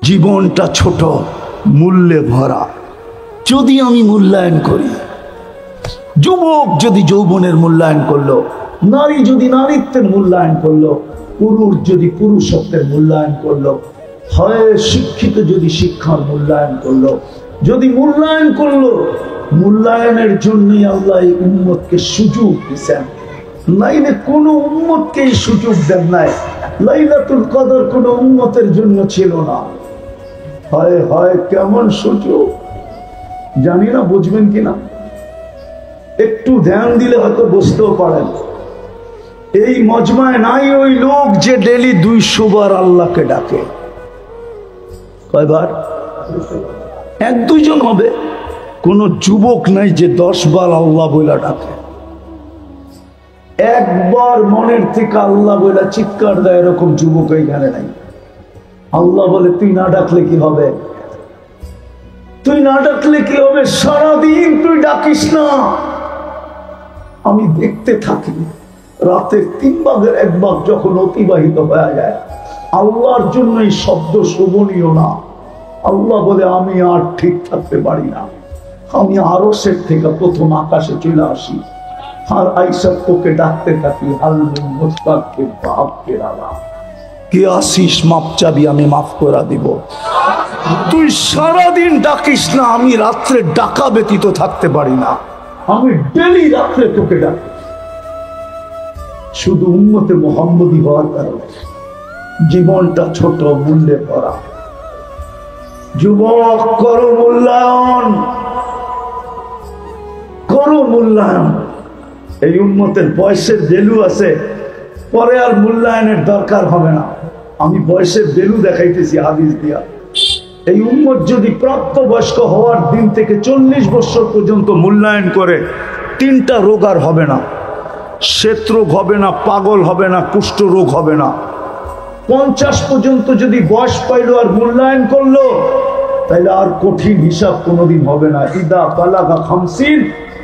জীবনটা ছোট, মূল্যে ভরা। যদি আমি মূল্যায়ন করি, যুবক যদি যৌবনের মূল্যায়ন করলো, নারী যদি নারীত্বের মূল্যায়ন করলো, পুরুষ যদি পুরুষত্বের মূল্যায়ন করলো, হয় শিক্ষিত যদি শিক্ষার মূল্যায়ন করলো, যদি মূল্যায়ন করলো, মূল্যায়নের জন্যই আল্লাহ এই উম্মতকে সুযোগ দিচ্ছেন। নাইলে কোনো উম্মতকে এই সুযোগ দেন নাই। লাইলাতুল কদর কোনো উম্মতের জন্য ছিল না। হয় হয় কেমন সুযোগ জানি না, বুঝবেন কিনা, একটু ধ্যান দিলে হয়তো বুঝতেও পারেন। এই মজমায় নাই ওই লোক যে ডেলি 200 বার আল্লাহকে ডাকে। কয়বার? 1-2 জন হবে। কোন যুবক নাই যে 10 বার আল্লাহ বইলা ডাকে। একবার মনের থেকে আল্লাহ বইলা চিৎকার দেয় এরকম যুবক এইখানে নাই। আল্লাহ বলে তুই না ডাকলে কি হবে? তুই না ডাকলে কি হবে? সারাদিন তুই ডাকিস না, আমি দেখতে থাকি। রাতের 3 ভাগের 1 ভাগ যখন অতিবাহিত হয়ে যায়, আল্লাহর জন্য এই শব্দ শোভনীয় না। আল্লাহ বলে আমি আর ঠিক থাকতে পারি না, আমি আরশের থেকে প্রথম আকাশে চলে আসি, আর আইসা তোকে ডাকতে থাকি, হালমিন মুস্তাগফির ফাগফির আলা, কে আসিস মাপ চাবি আমি মাফ করে দিব। তুই সারাদিন ডাকিস না, আমি রাত্রে ডাকা ব্যতীত থাকতে পারি না, আমি ডেলি রাত্রে তোকে ডাকি। শুধু উম্মতে মুহাম্মদী হওয়ার কারণে জীবনটা ছোট, মূল্যে ভরা। যুবক করো মূল্যায়ন, করো মূল্যায়ন। এই উম্মতের বয়সের ভ্যালু আছে, পরে আর মূল্যায়নের দরকার হবে না। আমি বয়সের ভ্যালু দেখাইতেছি হাদিস দিয়া। এই উম্মত যদি প্রাপ্তবয়স্ক হওয়ার দিন থেকে 40 বছর পর্যন্ত মূল্যায়ন করে, 3টা রোগ আর হবে না। শ্বেত রোগ হবে না, পাগল হবে না, কুষ্ঠ রোগ হবে না। 50 পর্যন্ত যদি বয়স পাইলো আর মূল্যায়ন করলো, তাইলে আর কঠিন হিসাব কোনোদিন হবে না। ইদা বালাগা 50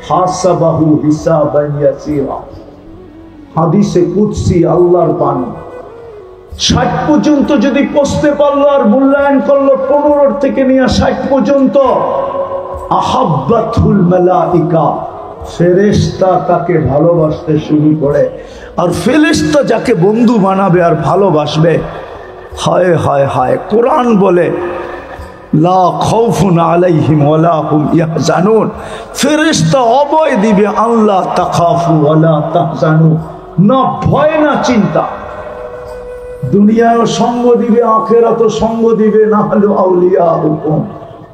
হাসাবাহু হিসাবান ইয়াসিরা, হাদিসে কুদসি আল্লাহর বাণী। 60 পর্যন্ত যদি পৌঁছতে পারলো আর মূল্যায়ন করলো, 15 থেকে নিয়ে 60 পর্যন্ত, আহাব্বাতুল মালাইকা, ফেরেশতা তাকে ভালোবাসতে শুরু করে। আর ফেরেশতা যাকে বন্ধু বানাবে আর ভালোবাসবে, হায় হায় হায়, কোরআন বলে লা খাউফুন আলাইহিম ওয়ালা হুম ইয়াহজানুন, ফেরেশতা অভয় দিবে, আল্লাহ তাখাফু ওয়ালা তাহজানু, না ভয় না চিন্তা। দুনিয়ায় সঙ্গ দিবে, আখিরাতে সঙ্গ দিবে, না হলো আউলিয়া হুকুম।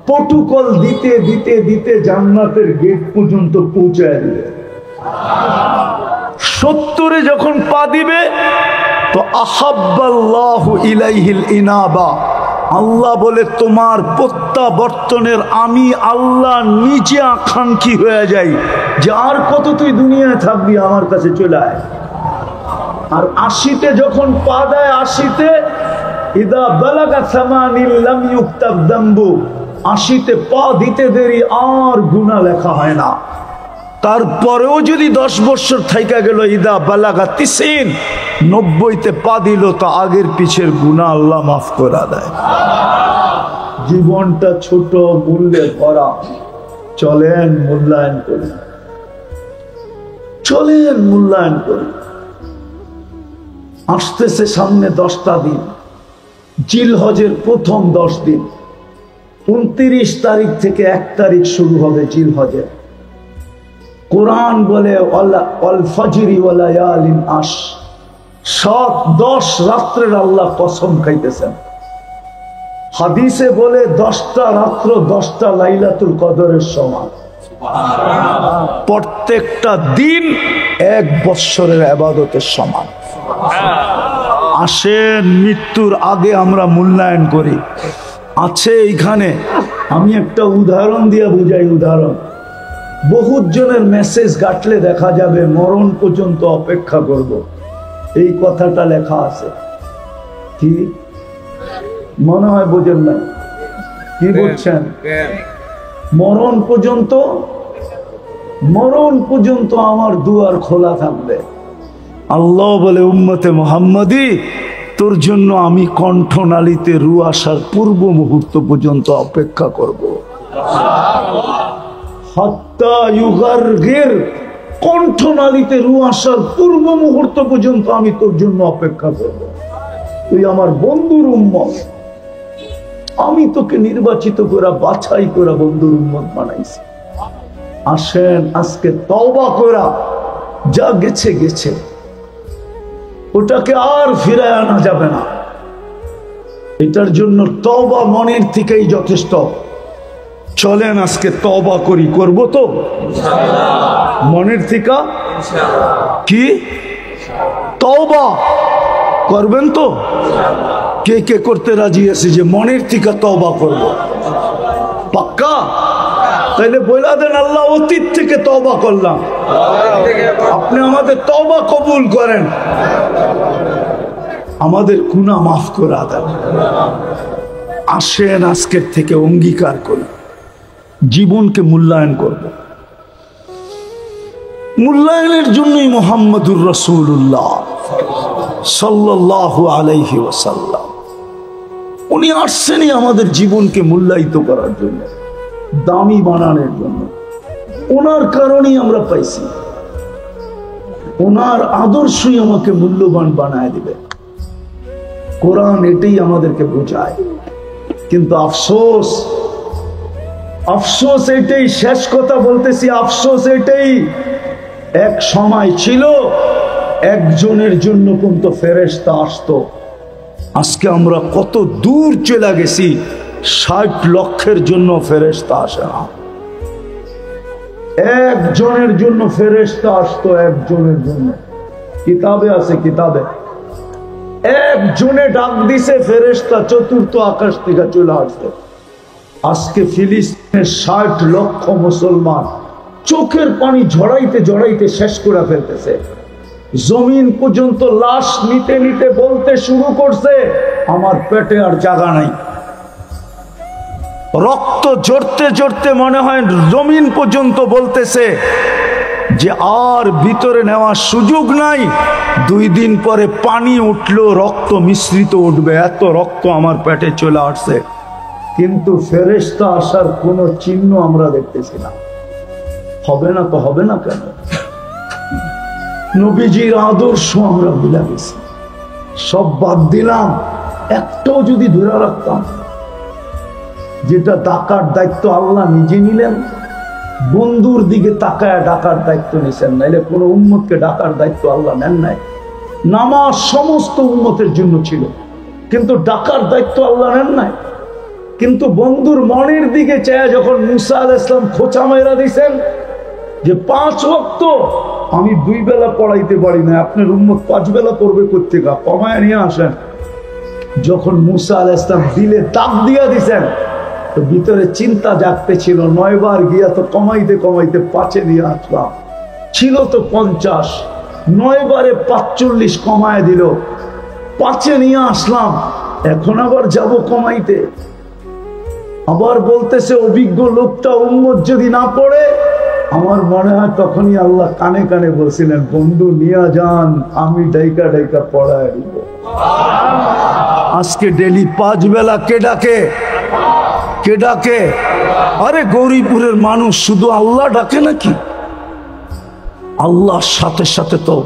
প্রটোকল দিতে দিতে দিতে জান্নাতের গেট পর্যন্ত পৌঁছায় দিবে। 70-এ যখন পা দিবে তো আহাব্বাল্লাহু ইলাইহিল ইনাবা, আল্লাহ বলে তোমার প্রত্যাবর্তনের আমি আল্লাহ নিজে আকাঙ্ক্ষী হয়ে যাই যে আর কত তুই দুনিয়ায় থাকবি, আমার কাছে চলে আয়। আর 80-তে যখন পা দেয়, 80-তে ইদা বালাগা সামানিল লাম ইউক্তাব যামবু, 80-তে পা দিতে দেরি আর গুনাহ লেখা হয় না। তারপরেও যদি 10 বছর থাইকা গেল, ইদা বালাগা 90, 90-তে পা দিল, তো আগের পিছের গুনাহ আল্লাহ মাফ করে দেয়। জীবনটা ছোট, মূল্যে ভরা। চলেন মূল্যায়ন করি, চলেন মূল্যায়ন করি। আসতেছে সামনে 10টা দিন, জিলহজের প্রথম 10 দিন। 29 তারিখ থেকে 1 তারিখ শুরু হবে জিলহজের। কোরআন বলে ওয়াল ফাজরি ওয়া লায়ালিন আশ, 7-10 রাত্রের আল্লাহ কসম খাইতেছেন। হাদিসে বলে 10টা রাত্র 10টা লাইলাতুল কদরের সমান। প্রত্যেকটা দিন 1 বৎসরের ইবাদতের সমান। আসেন মৃত্যুর আগে আমরা মূল্যায়ন করি। আছে এইখানে, আমি একটা উদাহরণ দিয়ে বুঝাই। উদাহরণ, বহুত জনের মেসেজ ঘাটলে দেখা যাবে মরণ পর্যন্ত অপেক্ষা করব, এই কথাটা লেখা আছে। কি মনে হয় বোঝেন না? কি বলছেন? মরণ পর্যন্ত, মরণ পর্যন্ত আমার দুয়ার খোলা থাকবে। আল্লাহ বলে উম্মতে মুহাম্মাদি তোর জন্য আমি কণ্ঠনালীতে রু আসার পূর্ব মুহূর্ত পর্যন্ত অপেক্ষা করব। হাত্তা ইউগারগির, কণ্ঠনালীতে রু আসার পূর্ব মুহূর্ত পর্যন্ত আমি তোর জন্য অপেক্ষা করব। তুই আমার বন্ধুর উম্মত, আমি তোকে নির্বাচিত করে বাছাই করে বন্ধুর উম্মত বানাইছি। আসেন আজকে তওবা করা, যা গেছে গেছে, ওটাকে আর ফিরে আনা যাবে না। এটার জন্য তওবা মনের থেকেই যথেষ্ট। চলেন আজকে তওবা করি, করব তো মনের থেকে? কি তওবা করবেন তো? কে কে করতে রাজি আছে যে মনের থেকে তওবা করব? পাক্কা? তাইলে বইলা দেন, আল্লাহ অতীত থেকে তওবা করলাম, আপনি আমাদের তওবা কবুল করেন, আমাদের গুনাহ মাফ করে দেন। আসেন আজকের থেকে অঙ্গীকার করি, জীবনকে মূল্যায়ন করব। মূল্যায়নের জন্যই মুহাম্মদুর রাসূলুল্লাহ সাল্লাল্লাহু আলাইহি ওয়াসাল্লাম উনি আসছেনই আমাদের জীবনকে মূল্যায়িত করার জন্য, দামি বানানোর জন্য। ওনার কারণেই আমরা পাইছি, ওনার আদর্শই আমাকে মূল্যবান বানায় দিবে। কোরআন এটাই আমাদেরকে বোঝায়। কিন্তু আফসোস, আফসোস এটাই, শেষ কথা বলতেছি, আফসোস এটাই, এক সময় ছিল একজনের জন্য কিন্তু ফেরেশতা আসতো। আজকে আমরা কত দূর চলে গেছি, ৬০ লক্ষের জন্য ফেরেশতা আসে না। একজনের জন্য ফেরেশতা আসতো, একজনের জন্য। কিতাবে আছে, কিতাবে একজনে ডাক দিছে ফেরেশতা চতুর্থ আকাশ থেকে চলে আসতো। আজকে ফিলিস্তিনের ৬০ লক্ষ মুসলমান চোখের পানি ঝরাইতে ঝরাইতে শেষ করে ফেলতেছে। জমিন পর্যন্ত লাশ নিতে নিতে বলতে শুরু করছে, আমার পেটে আর জায়গা নাই। রক্ত জড়তে জড়তে মনে হয় জমিন পর্যন্ত বলতেছে যে আর ভিতরে নেওয়ার সুযোগ নাই, 2 দিন পরে পানি উঠলো, রক্ত মিশ্রিত উঠবে, এত রক্ত আমার পেটে চলে আসছে। কিন্তু ফেরেশতা আসার কোনো চিহ্ন আমরা দেখতেছি না। হবে না তো হবে না কেন? নবীজির আদর্শ আমরা ভুলে গেছি, সব বাদ দিলাম। একটাও যদি ধরে রাখতাম, যেটা ডাকার দায়িত্ব আল্লাহ নিজে নিলেন, বন্ধুর দিকে তাকায় ডাকার দায়িত্ব নিছেন, নাইলে কোন উম্মতকে ডাকার দায়িত্ব আল্লাহ নেন নাই। নামাজ সমস্ত উম্মতের জন্য ছিল, কিন্তু ডাকার দায়িত্ব আল্লাহ নেন নাই। কিন্তু বন্ধুর মনের দিকে চায় যখন মুসা আলাইহিস সালাম খোঁচা মাইরা দিয়েছেন যে 5 ওয়াক্ত আমি 2 বেলা পড়াইতে পারি না, আপনার উম্মত 5 বেলা পড়বে কোত্থেকে, কমায় নিয়ে আসেন। যখন মুসা আলাইহিস সালাম দিলে দাগ দিয়া দিছেন, তো ভিতরে চিন্তা জাগতে ছিল, 9 বার গিয়া তো কমাইতে কমাইতে 5-এ নিয়ে আসলাম, ছিল তো 50, 9 বারে 45 কমায় দিল, 5-এ নিয়ে আসলাম, এখন আবার যাব কমাইতে। আবার বলতেছে অভিজ্ঞ লোকটা উম্মত যদি না পড়ে, আমার মনে হয় তখনই আল্লাহ কানে কানে বলছিলেন, বন্ধু নিয়ে যান, আমি ডাইকা ডাইকা পড়ায় দিব। আজকে ডেলি 5 বেলা কে ডাকে? কে ডাকে? আরে গৌরীপুরের মানুষ শুধু আল্লাহ ডাকে নাকি? আল্লাহর সাথে সাথে তো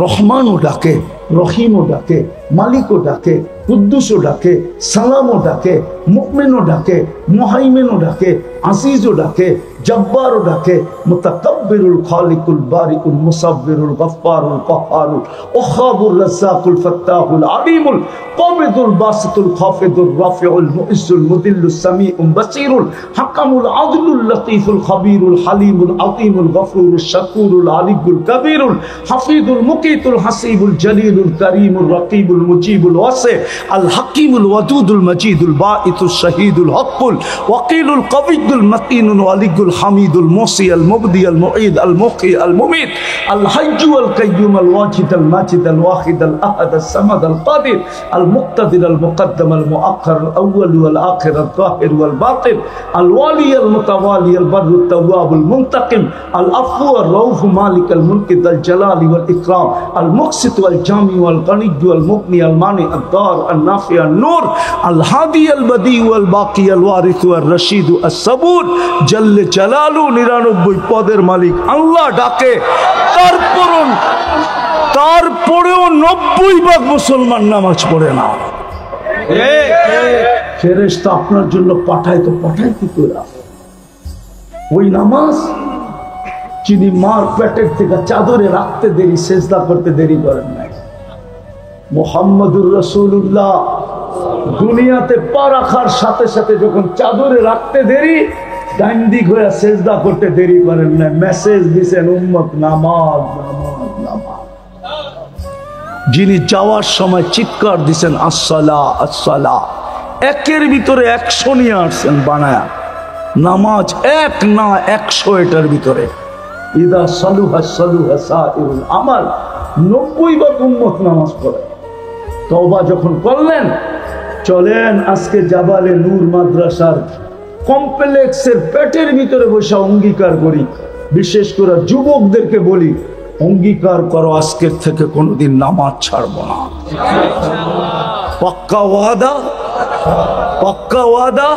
রহমানও ডাকে, রহিমও ডাকে, মালিকও ডাকে, কুদ্দুসও ডাকে, সালামও ডাকে, মুমিনও ডাকে, মুহাইমিনও ডাকে, আজিজও ডাকে, জব্বারও ডাকে, মুতাকাব্বিরুল খালিকুল বারিকুল মুসাব্বিরুল গফফারুল কাহ্হারুল ওয়াহাবুর রাজ্জাকুল ফাত্তাহুল আলিমুল কাবিদুল বাসিতুল খাফিদুর রাফিউল মুইজ্জুল মুদিল্লুস সামিউল বাসিরুল হাকামুল আদলুল লতীফুল খাবীরুল হালিমুল আযীমুল গফুরুশ শাকুরুল আলিয়ুল কবীরুল হাফিজুল মুকিতুল হাসিবুল জলিলুল করিমুল রকিবুল মুজিবুল ওয়াসি আল হাকিমুল ওয়াদুদুল মজিদুল বাঈতুশ শাহীদুল হকুল ওয়াকিলুল কবিয়ুল মতিনুল ওয়ালিয়ুল হামিদুল মুসি আল মুবদি আল মুঈদ আল মুকি আল মুমিত আল হাইয়্যু আল কাইয়্যুম আল ওয়াজিদ আল মাজিদ আল ওয়াহিদ আল আহাদ আল সামাদ আল কাদির আল মুক্তাদির আল মুকদ্দম আল মুআক্খার আল আউয়াল ওয়াল আখির আল যাহির ওয়াল বাতিন আল ওয়ালি আল মুতাওয়ালি আল বাররু আল তাওয়াব আল মুনতাকিম আল আফু আর রাউফ মালিক আল মুলক আল জালালি ওয়াল ইকরাম আল মুকসিত ওয়াল জামি ওয়াল গনি ওয়াল المغني المانع الضار النافع النور الهادي البديع الباقي الوارث الرشيد الصبور جل جلاله 99 পদের মালিক আল্লাহ ডাকে তারপরেও 90% মুসলমান নামাজ পড়ে না। ফেরেশতা আপনার জন্য পাঠায় কি করে? ওই নামাজ যিনি মার পেটের থেকে চাদরে রাখতে দেরি, সেজদা করতে দেরি করেন নাই। মুহাম্মদুর রাসূলুল্লাহ দুনিয়াতে পা রাখার সাথে সাথে যখন চাদরে রাখতে দেরি, ডান দিক হয়ে সেজদা করতে দেরি করেন না। মেসেজ দিয়েছেন উম্মত নামাজ নামাজ নামাজ। যিনি যাওয়ার সময় চিৎকার দিয়েছেন আসসালা আসসালা, একের ভিতরে 100 নিয়ে আসছেন বানায়া। নামাজ এক না 100, এটার ভিতরে ইদা সালুহা সালুহা সাইরুল আমাল। 90% উম্মত নামাজ পড়ে। তওবা যখন করলেন, চলেন আজকে জাবালে নূর মাদ্রাসার কমপ্লেক্সের পেটের ভিতরে বসে অঙ্গীকার করি, বিশেষ করে যুবকদেরকে বলি, অঙ্গীকার করো আজকের থেকে কোনোদিন নামাজ ছাড়বো না। পাক্কা ওয়াদা? পাক্কা ওয়াদা?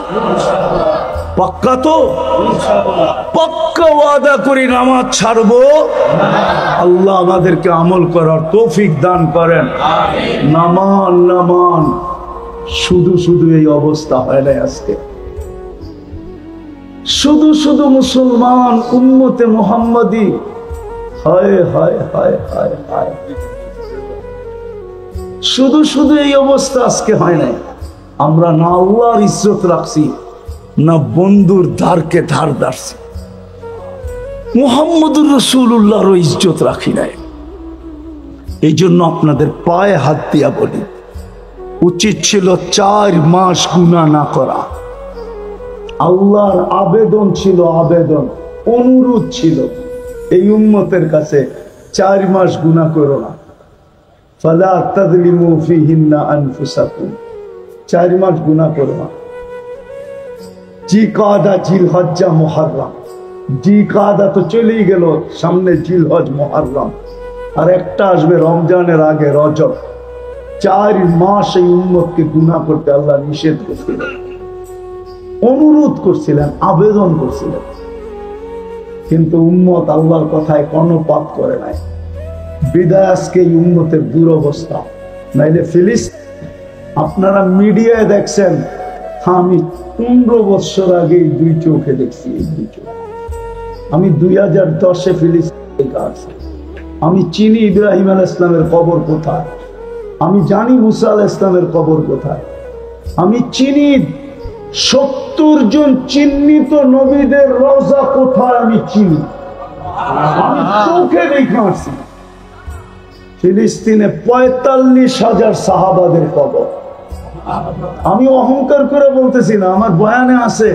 পাক্কা তো? পাক্কা ওয়াদা করি নামাজ ছাড়বো। আল্লাহ আমাদেরকে আমল করার তৌফিক দান করেন। নামান নামান। শুধু শুধু এই অবস্থা হয় না আজকে। শুধু শুধু মুসলমান উম্মতে মুহাম্মাদি, হায় হায় হায় হায় হায়, শুধু শুধু এই অবস্থা আজকে হয় না। আমরা না আল্লাহর ইজ্জত রাখছি, না বন্ধুর ধারকে ধার ধারছি। মুহাম্মদুর রাসূলুল্লাহর ইজ্জত রাখি নাই। এই জন্য আপনাদের পায়ে হাত দিয়া বলি, উচিত ছিল 4 মাস গুনাহ না করা। আল্লাহর আবেদন ছিল, আবেদন অনুরোধ ছিল এই উম্মতের কাছে, 4 মাস গুনাহ করো না। ফালা তাযলিমু ফীহিন্না আনফুসাকুম, 4 মাস গুনাহ করো না। জিকাদা, জিলহজ্জা, মুহররম। জিকাদা তো চলেই গেল, সামনে জিলহজ, মুহররম, আর একটা আসবে রমজানের আগে, রজব। 4 মাস এই উম্মতকে গুনাহ করতে আল্লাহ নিষেধ করছিলেন, অনুরোধ করছিলেন, আবেদন করছিলেন। কিন্তু উম্মত আল্লাহর কথায় কর্ণপাত করে নাই। বিদায় আজকে এই উম্মতের দুরবস্থা। নাইলে ফিলিস্তিন, আপনারা মিডিয়ায় দেখছেন, আমি 15 বছর আগে 2 চোখে দেখছি। এই 2 চোখ আমি 2010-এ ফিলিস্তিনে আসছি। আমি চিনি ইব্রাহিম আলাইহিস সালামের কবর কোথায়, আমি জানি মুসা আলাইহিস সালামের কবর কোথায়, আমি চিনি 70 জন চিহ্নিত নবীদের রওজা কোথায়, আমি চিনি, আমি চোখে দেখে আসছি। ফিলিস্তিনে 45,000 সাহাবাদের কবর। আমি অহংকার করে বলতেছি না, আমার বয়ানে আছে।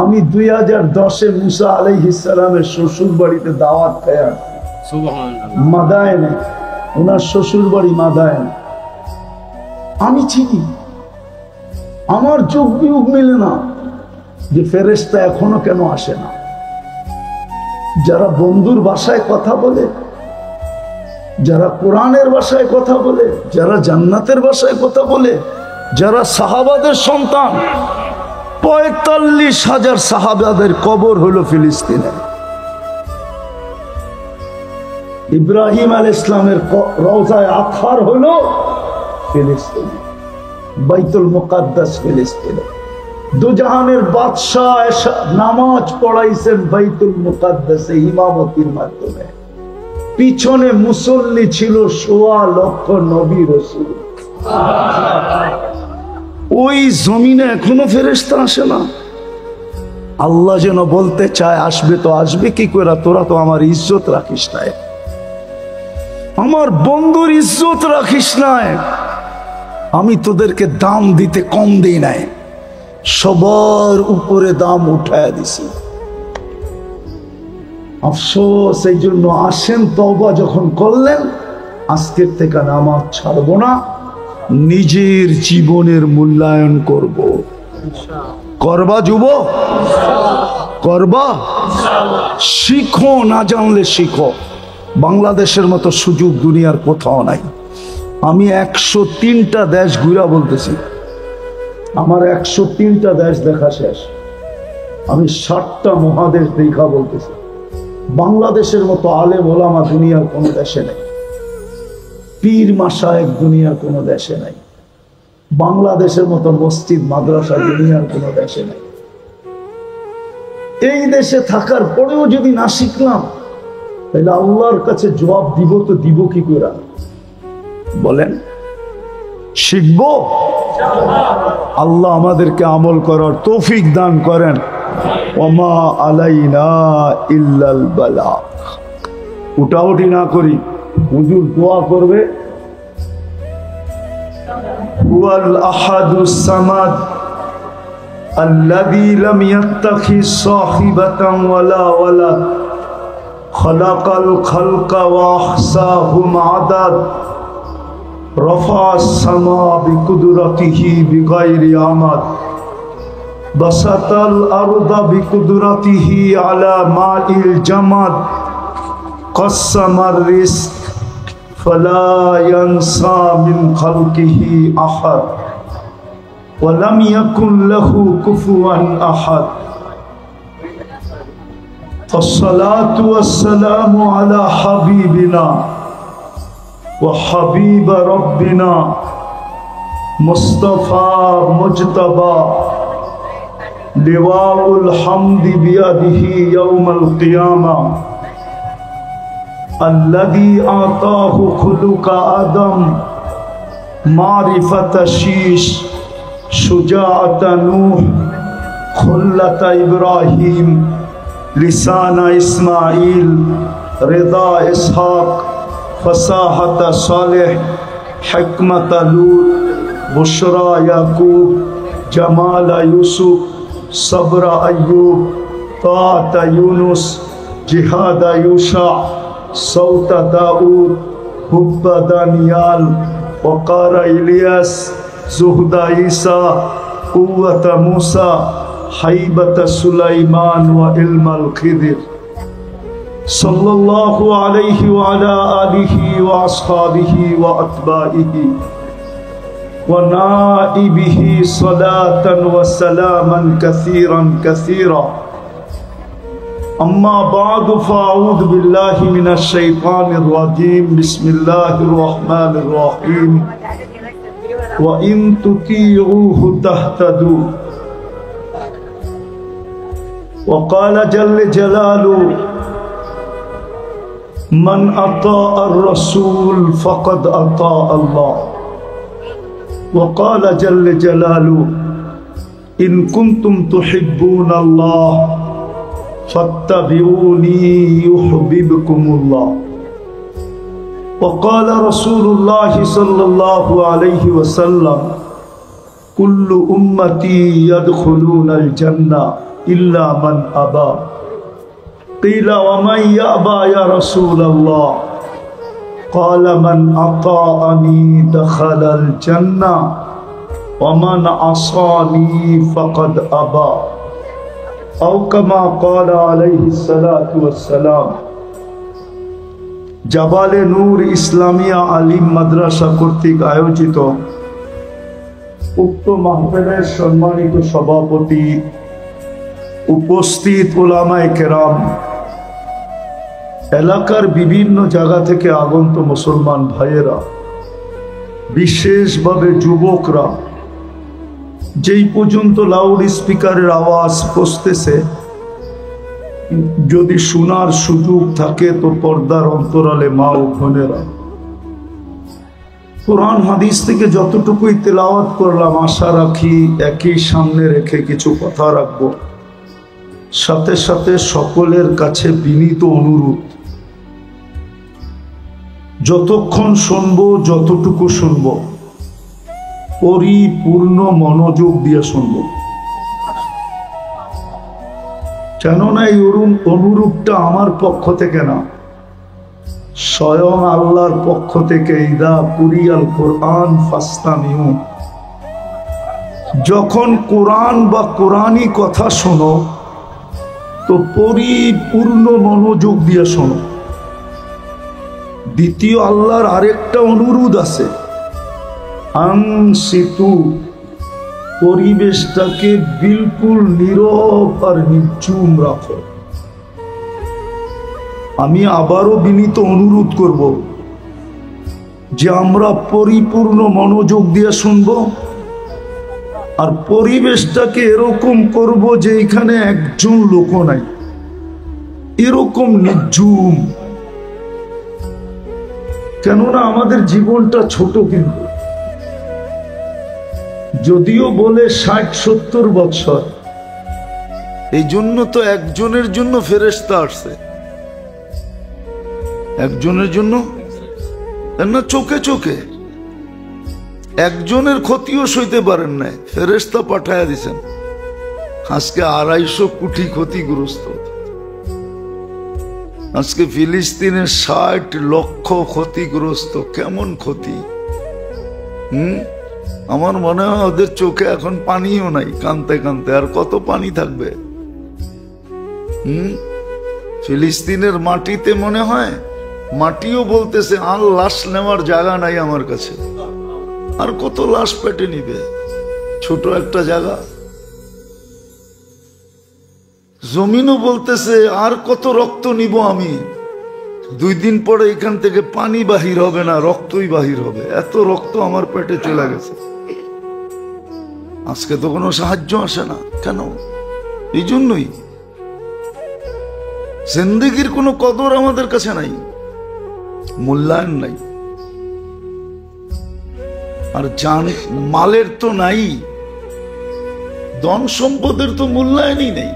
আমি 2010-এ মুসা আলাইহিস সালামের শ্বশুর বাড়িতে দাওয়াত খেয়ে আসছি, মাদায়েনে। ওনার শ্বশুর বাড়ি মাদায়েন। আমি চিনি। আমার চোখ বিয়োগ মিলে না যে ফেরেশতা এখনো কেন আসে না। যারা বন্ধুর ভাষায় কথা বলে, যারা কোরআনের ভাষায় কথা বলে, যারা জান্নাতের ভাষায় কথা বলে, যারা সাহাবাদের সন্তান, 45,000 সাহাবাদের কবর হলো ফিলিস্তিনে। ইব্রাহিম আলাইহিস সালামের রওজায়ে আতহার হলো ফিলিস্তিনে, বাইতুল মুকাদ্দাস ফিলিস্তিনে। দুজাহানের বাদশাহ নামাজ পড়াইছেন বাইতুল মুকাদ্দাসে ইমামতির মাধ্যমে। পিছনে মুসল্লি ছিল 1.25 লক্ষ নবী রাসূল। ওই জমিনে এখনো ফেরেশতা আসে না। আল্লাহ যেন বলতে চায়, আসবে তো আসবে কি করে, তোরা তো আমার ইজ্জত রাখিস নাই, আমার বন্ধুর ইজ্জত রাখিস নাই, আমি তোদেরকে দাম দিতে কম দিই নাই, সবার উপরে দাম উঠায় দিছি। আফসোস এই জন্য আসেন, তওবা যখন করলেন, আজকের থেকে নামাজ ছাড়বো না, নিজের জীবনের মূল্যায়ন করব। করবা যুবক? করবা? শিখো, না জানলে শিখো। বাংলাদেশের মতো সুযোগ দুনিয়ার কোথাও নাই। আমি 103টা দেশ ঘুরা বলতেছি, আমার 103টা দেশ দেখা শেষ। আমি 60টা মহাদেশ দেখা বলতেছি। বাংলাদেশের মতো আলেম ওলামা দুনিয়ার কোনো দেশে নেই, পীর মাশায়েখ দুনিয়ার কোনো দেশে নাই, বাংলাদেশের মতো মসজিদ মাদ্রাসা দুনিয়ার কোনো দেশে নাই। এই দেশে থাকার পরেও যদি না শিখলাম, তাহলে আল্লাহর কাছে জবাব দিব তো দিব কি করে? বলেন, শিখবো? আল্লাহ আমাদেরকে আমল করার তৌফিক দান করেন। ওমা আলাইনা ইল্লাল বালাগ। উঠাউঠি না করি, হুজুর দোয়া করবে। হুয়াল আহাদুস সামাদ আল্লাযী লাম ইয়াত্তাখিজ সাহিবাতান ওয়ালা ওয়ালাদ খালাকাল খালকা ওয়া আহসাহুম আদাদ রাফা'আস সামা বিকুদরাতিহি বিগাইরি আমাদ বাসাতাল আরদা বিকুদরাতিহি আলা মাইল জামাদ কাসসামার রিজক ফালা ইয়ানসা মিন খালকিহি আহাদ ওয়া লাম ইয়াকুন লাহু কুফুয়ান আহাদ। الصلاة والسلام على حبيبنا وحبيب ربنا مصطفى مجتبى لواء الحمد بيده يوم القيامة الذي أعطاه خلق آدم معرفة شيش شجاعة نوح خلة إبراهيم لسان إسماعيل رضا إسحاق فصاحة صالح حكمة لوط بشرى يعقوب جمال يوسف صبر أيوب طاعة يونس جهاد يوشع صوت داود حب دانيال وقار إلياس زهد عيسى قوة موسى حيبة سليمان وعلم الخضر صلى الله عليه وعلى آله وأصحابه وأتباعه ونائبه صلاة وسلاما كثيرا كثيرا أما بعد فأعوذ بالله من الشيطان الرجيم بسم الله الرحمن الرحيم وإن تطيعوه تهتدوا وقال جل جلاله من أطاع الرسول فقد أطاع الله وقال جل جلاله إن كنتم تحبون الله فاتبعوني يحببكم الله وقال رسول الله صلى الله عليه وسلم كل أمتي يدخلون الجنة إلا من أبى قيل ومن يأبى يا رسول الله قال من أطاعني دخل الجنة ومن عصاني فقد أبى أو كما قال عليه الصلاة والسلام। জাবালে নূর ইসলামিয়া আলিম মাদ্রাসা কর্তৃক আয়োজিত উক্ত মাহফিলের সম্মানিত সভাপতি, উপস্থিত উলামায়ে কেরাম, এলাকার বিভিন্ন জায়গা থেকে আগত মুসলমান ভাইয়েরা, বিশেষভাবে যুবকরা, যেই পর্যন্ত লাউড স্পিকারের আওয়াজ পৌঁছতেছে, যদি শোনার সুযোগ থাকে তো পর্দার অন্তরালে মা ও বোনেরা, কোরআন হাদিস থেকে যতটুকুই তেলাওয়াত করলাম, আশা রাখি একই সামনে রেখে কিছু কথা রাখবো। সাথে সাথে সকলের কাছে বিনীত অনুরোধ, যতক্ষণ শুনবো, যতটুকু শুনবো, পরিপূর্ণ মনোযোগ দিয়ে শুনবো। কেননা এই অনুরূপটা আমার পক্ষ থেকে না, স্বয়ং আল্লাহর পক্ষ থেকে। ইদা কুরিয়াল কোরআন ফাস্তামিউ, যখন কোরআন বা কোরআনী কথা শোনো তো পরিপূর্ণ মনোযোগ দিয়ে শোনো। দ্বিতীয়, আল্লাহর আরেকটা অনুরোধ আছে, আনসিতু, পরিবেশটাকে বিলকুল নীরব আর নিঝুম রাখো। আমি আবারও বিনীত অনুরোধ করব যে আমরা পরিপূর্ণ মনোযোগ দিয়ে শুনব, আর পরিবেশটাকে এরকম করব যে এখানে একজন লোক নাই, এরকম নিঝুম। কেননা আমাদের জীবনটা ছোট, কিন্তু যদিও বলে ৬০-৭০ বছর, এই জন্য তো একজনের জন্য ফেরেশতা আসছে, একজনের জন্য না, চোখে চোখে একজনের ক্ষতিও সইতে পারেন নাই, ফেরেশতা পাঠায়া দিছেন। আজকে ২৫০ কোটি ক্ষতিগ্রস্ত, আজকে ফিলিস্তিনের ৬০ লক্ষ ক্ষতিগ্রস্ত। কেমন ক্ষতি! আমার মনে হয় ওদের চোখে এখন পানিও নাই, কানতে কানতে আর কত পানি থাকবে। ফিলিস্তিনের মাটিতে মনে হয় মাটিও বলতেছে আর লাশ নেওয়ার জায়গা নাই আমার কাছে, আর কত লাশ পেটে নিবে, ছোট একটা জায়গা। জমিনও বলতেছে আর কত রক্ত নিব আমি, 2 দিন পরে এখান থেকে পানি বাহির হবে না, রক্তই বাহির হবে, এত রক্ত আমার পেটে চলে গেছে। আজকে তো কোনো সাহায্য আসে না, কেন? এই জন্যই জিন্দেগির কোনো কদর আমাদের কাছে নাই, মূল্যায়ন নাই। আর জান মালের তো নাই, ধন সম্পদের তো মূল্যায়নই নেই।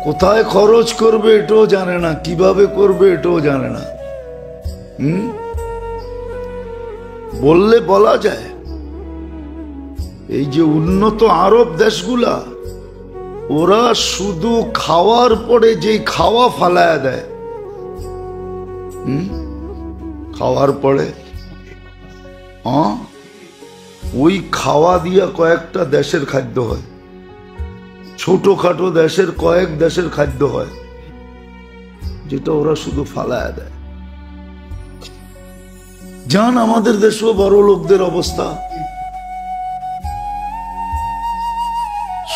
কোথায় খরচ করবে এটাও জানে না, কিভাবে করবে এটাও জানে না। বললে বলা যায়, এই যে উন্নত আরব দেশগুলা, ওরা শুধু খাওয়ার পরে যে খাওয়া ফালায়া দেয়, খাওয়ার পরে ওই খাওয়া দিয়া কয়েকটা দেশের খাদ্য হয়, ছোটখাটো দেশের কয়েক দেশের খাদ্য হয়, যেটা ওরা শুধু ফালায়া দেয়। জান আমাদের দেশেও বড় লোকদের অবস্থা,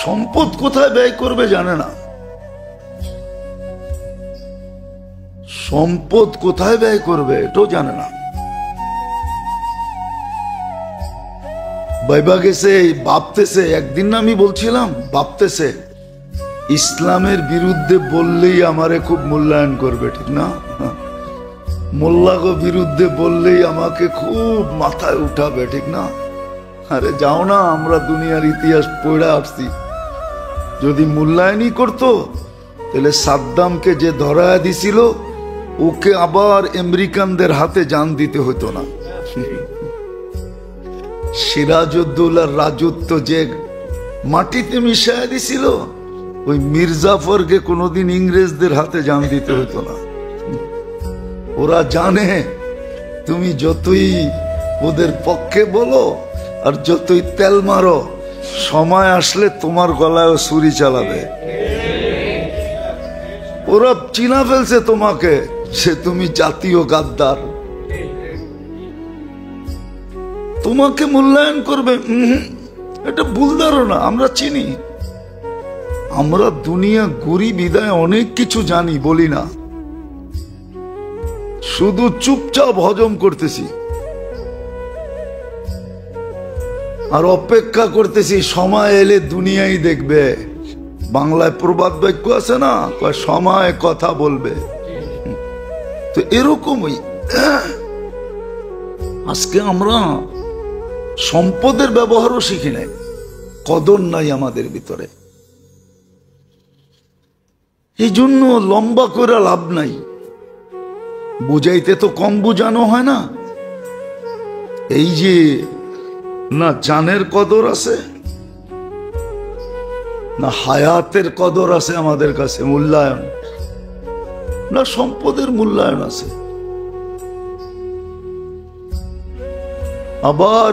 সম্পদ কোথায় ব্যয় করবে জানে না, সম্পদ কোথায় ব্যয় করবে এটাও জানে না। বাইবা গেছে, ভাবতেছে, একদিন না আমি বলছিলাম, ভাবতেছে ইসলামের বিরুদ্ধে বললেই আমারে খুব মূল্যায়ন করবে, ঠিক না? মোল্লাগো বিরুদ্ধে বললেই আমাকে খুব মাথায় উঠাবে, ঠিক না? আরে যাও না, আমরা দুনিয়ার ইতিহাস পড়ে আসছি। যদি মূল্যায়নই করতো তাহলে সাদ্দামকে যে ধরায় দিছিল ওকে আবার আমেরিকানদের হাতে জান দিতে হতো না। সিরাজউদ্দৌলার রাজত্ব যে মাটিতে মিশায় দিছিল, ওই মির্জাফরকে কোনোদিন ইংরেজদের হাতে জান দিতে হতো না। ওরা জানে তুমি যতই ওদের পক্ষে বলো আর যতই তেল মারো, সময় আসলে তোমার গলায় ছুরি চালাবে। ওরা চিনা ফেলছে তোমাকে, সে তুমি জাতীয় গাদ্দার, তোমাকে মূল্যায়ন করবে। এটা ভুল ধারণা, আমরা চিনি, আমরা দুনিয়া ঘুরি বিদায় অনেক কিছু জানি, বলি না, শুধু চুপচাপ হজম করতেছি আর অপেক্ষা করতেছি সময় এলে দুনিয়াই দেখবে। বাংলায় প্রবাদ বাক্য আছে না, সময় কথা বলবে। তো এরকমই আজকে আমরা সম্পদের ব্যবহারও শিখি নাই, কদর নাই আমাদের ভিতরে। এই জন্য লম্বা করে লাভ নাই, বুঝাইতে তো কম বুঝানো হয় না। এই যে না জানের কদর আছে, না হায়াতের কদর আছে আমাদের কাছে, মূল্যায়ন, না সম্পদের মূল্যায়ন আছে। আবার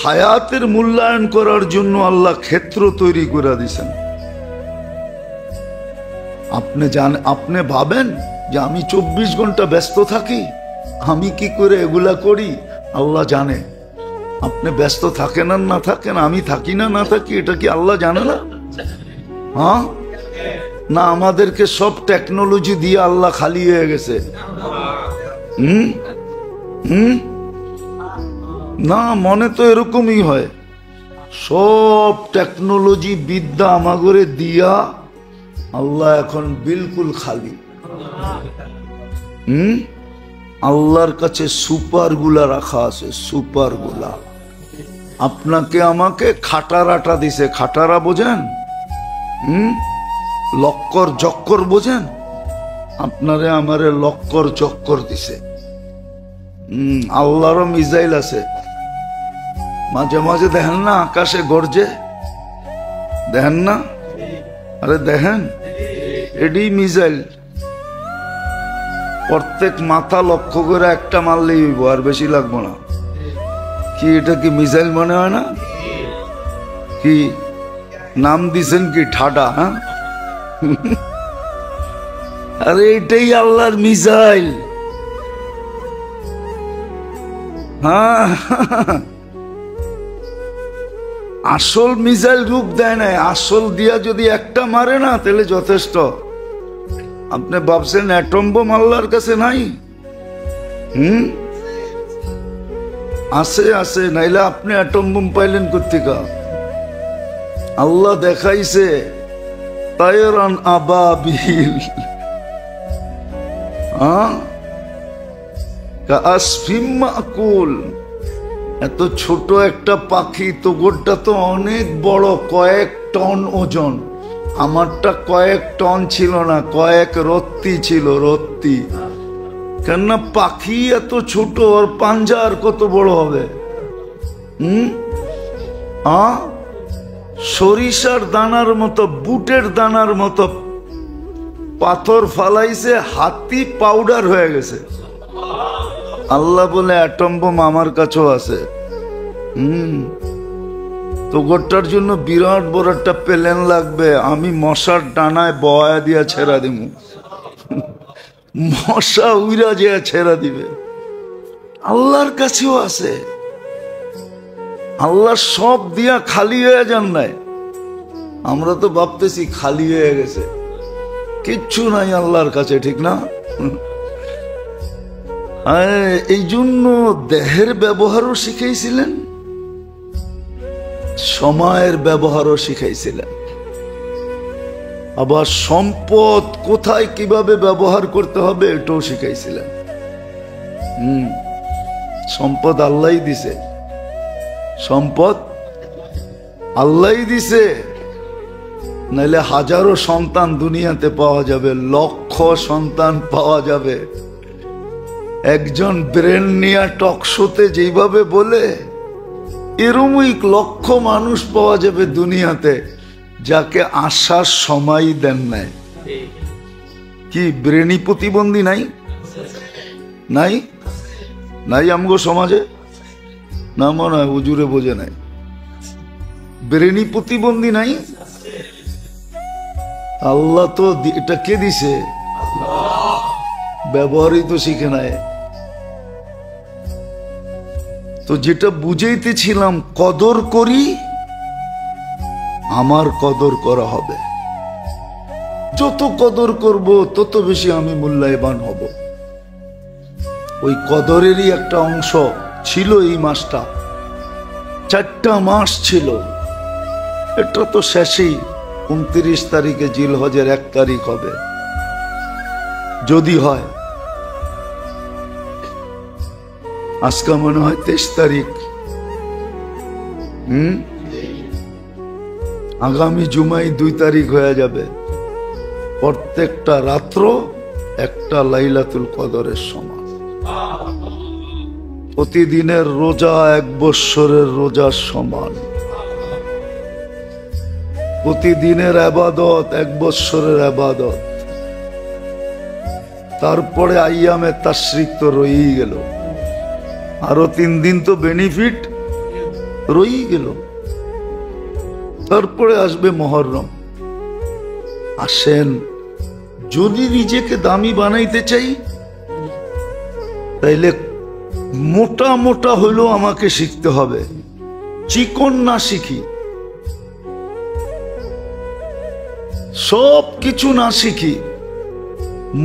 হায়াতের মূল্যায়ন করার জন্য আল্লাহ ক্ষেত্র তৈরি করে দিয়েছেন। আপনি ভাবেন যে আমি 24 ঘন্টা ব্যস্ত থাকি, আমি কি করে এগুলা করি আল্লাহ জানে। আপনি ব্যস্ত থাকেন আর না থাকেন, আমি থাকি না না থাকি, এটা কি আল্লাহ জানে না? হ্যাঁ না, আমাদেরকে সব টেকনোলজি দিয়ে আল্লাহ খালি হয়ে গেছে? না, মনে তো এরকমই হয়। সব টেকনোলজি বিদ্যা আমাগরে দিয়া আল্লাহ এখন বিলকুল খালি। আল্লাহর কাছে সুপার গুলা রাখা আছে, সুপার গুলা। আপনাকে আমাকে খাটারাটা দিছে। খাটারা বোঝেন? লক্কর জক্কর বোঝেন? আপনারে আমারে লক্কর চক্কর দিছে। আল্লাহরও মিসাইল আছে। মাঝে মাঝে দেখেন না আকাশে গর্জে, দেখেন না? আরে দেখেন, এডি মিসাইল। প্রত্যেক মাথা লক্ষ্য করে একটা মারলেই হইব, আর বেশি লাগবো না। কি এটা কি মিসাইল মনে হয় না? কি নাম দিছেন কি? ঠাডা? হ্যাঁ, আরে এটাই আল্লাহর মিসাইল। হ্যাঁ, আসল মিসাইল রূপ দেয় নাই। আসল দিয়া যদি একটা মারে না তাহলে যথেষ্ট। আপনি ভাবছেন অ্যাটম বোম আল্লাহর কাছে নাই? আছে, আছে, নাইলে আপনি অ্যাটম বোম পাইলেন কোত্থেকে? আল্লাহ দেখাইছে তায়রান আবাবিল, কাআসফিম মাকুল। এত ছোট একটা পাখি, তো গোটা তো অনেক বড়, কয়েক টন ওজন। আমারটা কয়েক টন ছিল না, কয়েক রত্তি ছিল, রত্তি। কেননা পাখি এত ছোট, আর পাঞ্জা আর কত বড় হবে? সরিষার দানার মতো, বুটের দানার মতো পাথর ফালাইছে, হাতি পাউডার হয়ে গেছে। আল্লাহ বলে অ্যাটম বোম আমার কাছেও আছে। তো গোটার জন্য বিরাট বড় একটা প্লেন লাগবে। আমি মশার ডানায় বয়া দিয়া ছেড়া দিব, মশা উইরা দিয়া ছেড়া দিবে। আল্লাহর কাছেও আছে। আল্লাহ সব দিয়া খালি হয়ে যান নাই। আমরা তো ভাবতেছি খালি হয়ে গেছে, কিচ্ছু নাই আল্লাহর কাছে, ঠিক না? এই জন্য দেহের ব্যবহারও শিখাইছিলেন, সময়ের ব্যবহারও শিখাইছিলেন, আবার সম্পদ কোথায় কিভাবে ব্যবহার করতে হবে এটাও শিখাইছিলেন। সম্পদ আল্লাহই দিছে, সম্পদ আল্লাহই দিছে। নাইলে হাজারো সন্তান দুনিয়াতে পাওয়া যাবে, লক্ষ সন্তান পাওয়া যাবে। একজন ব্রেন নিয়ে টক শোতে যেভাবে বলে, এরমই লক্ষ মানুষ পাওয়া যাবে দুনিয়াতে যাকে আসার সময় দেন নাই। কি ব্রেনি প্রতিবন্ধী নাই? নাই, নাই আমগো সমাজে? না মনে হয় হুজুরে বোঝে নাই। ব্রেনি প্রতিবন্ধী নাই? আল্লাহ তো এটা কে দিছে? ব্যবহারই তো শিখে নাই। তো যেটা বুঝাইতেছিলাম, কদর করি, আমার কদর করা হবে। যত কদর করব তত বেশি আমি মূল্যায়বান হব। ওই কদরেরই একটা অংশ ছিল এই মাসটা। 4টা মাস ছিল। এটা তো শেষেই 29 তারিখে জিলহজের 1 তারিখ হবে, যদি হয়। আজকে মনে হয় 23 তারিখ। আগামী জুমাই 2 তারিখ হয়ে যাবে। প্রত্যেকটা রাত্র একটা লাইলাতুল কদরের সমান। প্রতিদিনের রোজা 1 বৎসরের রোজার সমান। প্রতিদিনের আবাদত 1 বৎসরের আবাদত। তারপরে আইয়ামে তাশরিক তো রয়েই গেল, আরো 3 দিন তো বেনিফিট রয়েই গেল। তারপরে আসবে মুহররম। আসেন, যদি নিজেকে দামি বানাইতে চাই তাইলে মোটা মোটা হইলেও আমাকে শিখতে হবে, চিকন না শিখি, সব কিছু না শিখি,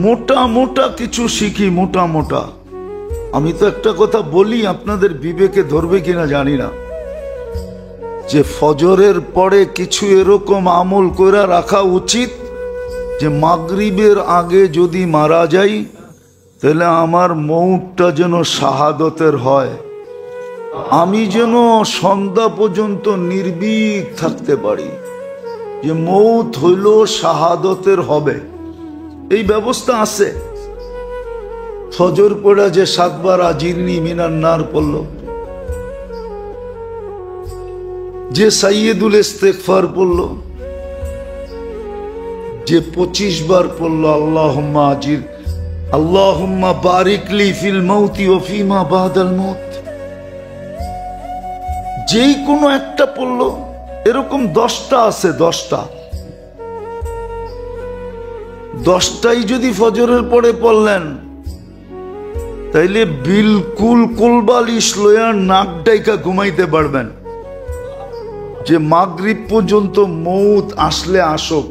মোটা মোটা কিছু শিখি, মোটা মোটা। আমি তো একটা কথা বলি, আপনাদের বিবেকে ধরবে কিনা জানি না, যে ফজরের পরে কিছু এরকম আমল করে রাখা উচিত যে মাগরিবের আগে যদি মারা যাই তাহলে আমার মৌতটা যেন শাহাদতের হয়, আমি যেন সন্ধ্যা পর্যন্ত নির্ভীক থাকতে পারি যে মৌত হইল শাহাদতের হবে। এই ব্যবস্থা আছে। ফজর পড়া যে 7 বার আজিরনি মিনান নার পড়ল, যে সাইয়্যিদুল ইস্তিগফার পড়ল, যে 25 বার পড়ল আল্লাহুম্মা আজির, আল্লাহুম্মা বারিক লি ফিল মাউতি ওয়া ফিমা বাদাল মাউত, যেই কোনো একটা পড়ল। এরকম 10টা আছে, 10টাই যদি ফজরের পরে পড়লেন তাইলে বিলকুল কুলবালিশ লইয়া নাক ডাইকা ঘুমাইতে পারবেন, যে মাগরিব পর্যন্ত মৌত আসলে আসুক,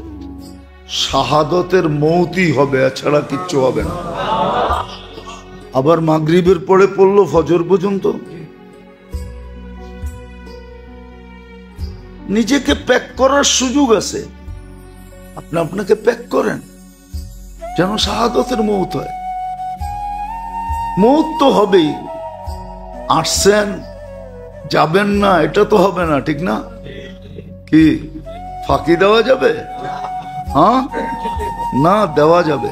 শাহাদতের মৌতই হবে, এছাড়া কিচ্ছু হবে না। আবার মাগরিবের পরে পড়লো ফজর পর্যন্ত, নিজেকে প্যাক করার সুযোগ আছে, আপনি আপনাকে প্যাক করেন যেন শাহাদতের মৌত হয়। মৌত তো হবেই, আসছেন যাবেন না এটা তো হবে না, ঠিক না? কি ফাঁকি দেওয়া যাবে? হ্যাঁ, না দেওয়া যাবে।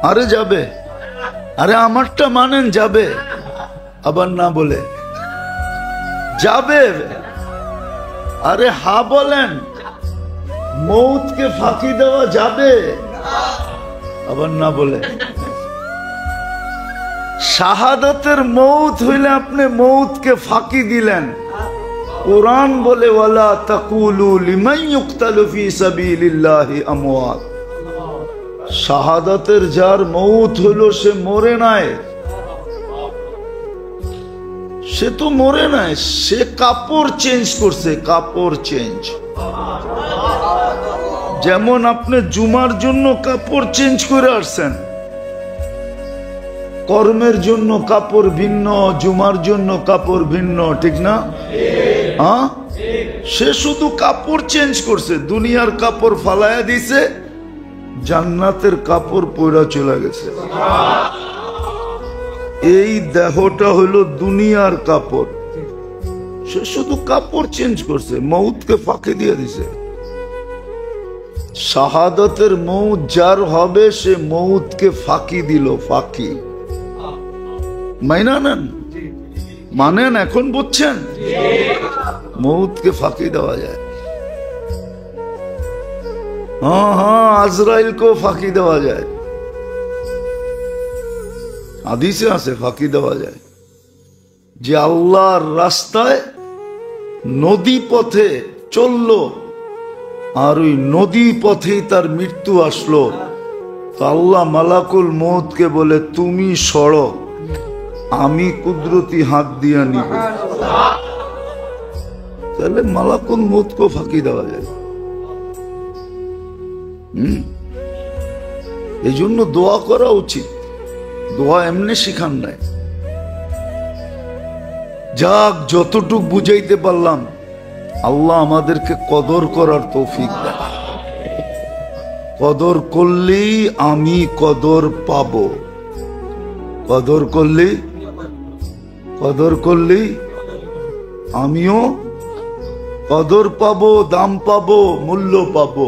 আরে যাবে, আরে আমারটা মানেন যাবে, আবার না বলে যাবে। আরে হা বলেন, মৌতকে ফাঁকি দেওয়া যাবে, আবার না বলে। শাহাদাতের মৌত হইলে আপনি মৌতকে ফাঁকি দিলেন। কুরআন বলে ওয়ালা তাকুলু লিমান ইউকতালু ফি সাবিলিল্লাহি আমওয়াত, শাহাদাতের যার মৌত হইল সে মরে নাই, সে তো মরে নাই, সে কাপড় চেঞ্জ করছে, কাপড় চেঞ্জ। যেমন আপনি জুমার জন্য কাপড় চেঞ্জ করে আসছেন, কর্মের জন্য কাপড় ভিন্ন, জুমার জন্য কাপড় ভিন্ন, ঠিক না? হ্যাঁ, সে শুধু কাপড় চেঞ্জ করছে, দুনিয়ার কাপড় ফালায়া দিছে, জান্নাতের কাপড় পরা চলে গেছে। এই দেহটা হলো দুনিয়ার কাপড়, সে শুধু কাপড় চেঞ্জ করছে, মৌতকে ফাঁকি দিয়ে দিছে। শাহাদাতের মৌত যার হবে সে মৌতকে ফাঁকি দিল, ফাঁকি। মাইনা নেন, মানেন, এখন বুঝছেন? মৌতকে ফাঁকি দেওয়া যায়। হ্যাঁ হ্যাঁ, আজরাইলকেও ফাঁকি দেওয়া যায়, হাদিসে আছে ফাঁকি দেওয়া যায়। যে আল্লাহর রাস্তায় নদী পথে চললো আর ওই নদী পথেই তার মৃত্যু আসলো, তো আল্লাহ মালাকুল মৌতকে বলে তুমি সরো, আমি কুদরতি হাত দিয়া নিব। তাহলে মালাকুল মৌতকেও ফাঁকি দেওয়া যায়। এই জন্য দোয়া করা উচিত, দোয়া এমনি শিখান নাই। যাক, যতটুক বুঝাইতে পারলাম, আল্লাহ আমাদেরকে কদর করার তৌফিক দেয়। কদর করলেই আমি কদর পাবো, কদর করলেই আমিও কদর পাবো, দাম পাবো, মূল্য পাবো,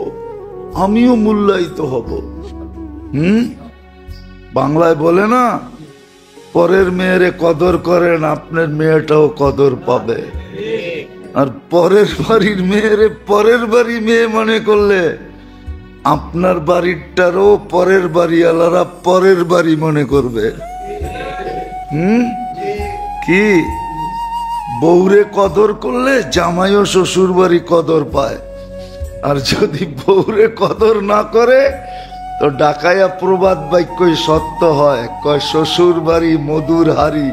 আমিও মূল্যায়িত হব। বাংলায় বলে না, পরের মেয়েরে কদর করেন, আপনার মেয়েটাও কদর পাবে। আর পরের বাড়ির মেয়েরে পরের বাড়ি মেয়ে মনে করলে আপনার বাড়িটারও পরের বাড়িওয়ালারা পরের বাড়ি মনে করবে। কি বউরে কদর করলে জামাইও শ্বশুর বাড়ি কদর পায়, আর যদি বউরে কদর না করে তো ডাকাইয়া প্রবাদ বাক্যই সত্য হয়, কয় শ্বশুর বাড়ি মধুর হাড়ি,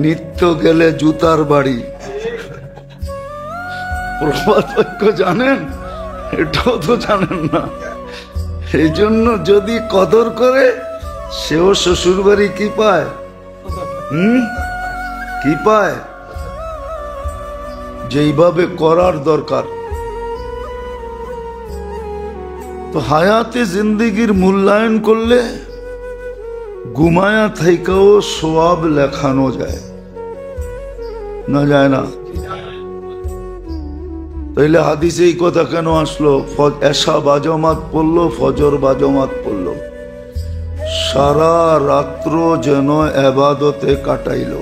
নিত্য গেলে জুতার বাড়ি। প্রবাদ বাক্য জানেন? এটাও তো জানেন না। এই জন্য যদি কদর করে সেও শ্বশুর বাড়ি কি পায়? কি পায়? যেইভাবে করার দরকার। তো হায়াতে জিন্দেগির মূল্যায়ন করলে ঘুমায়া থাইকাও সওয়াব লেখানো যায় না? যায় না? তাইলে হাদিসে এই কথা কেন আসলো? এশা বাজমাত পড়লো, ফজর বাজমাত পড়লো, সারা রাত্র যেন এবাদতে কাটাইলো,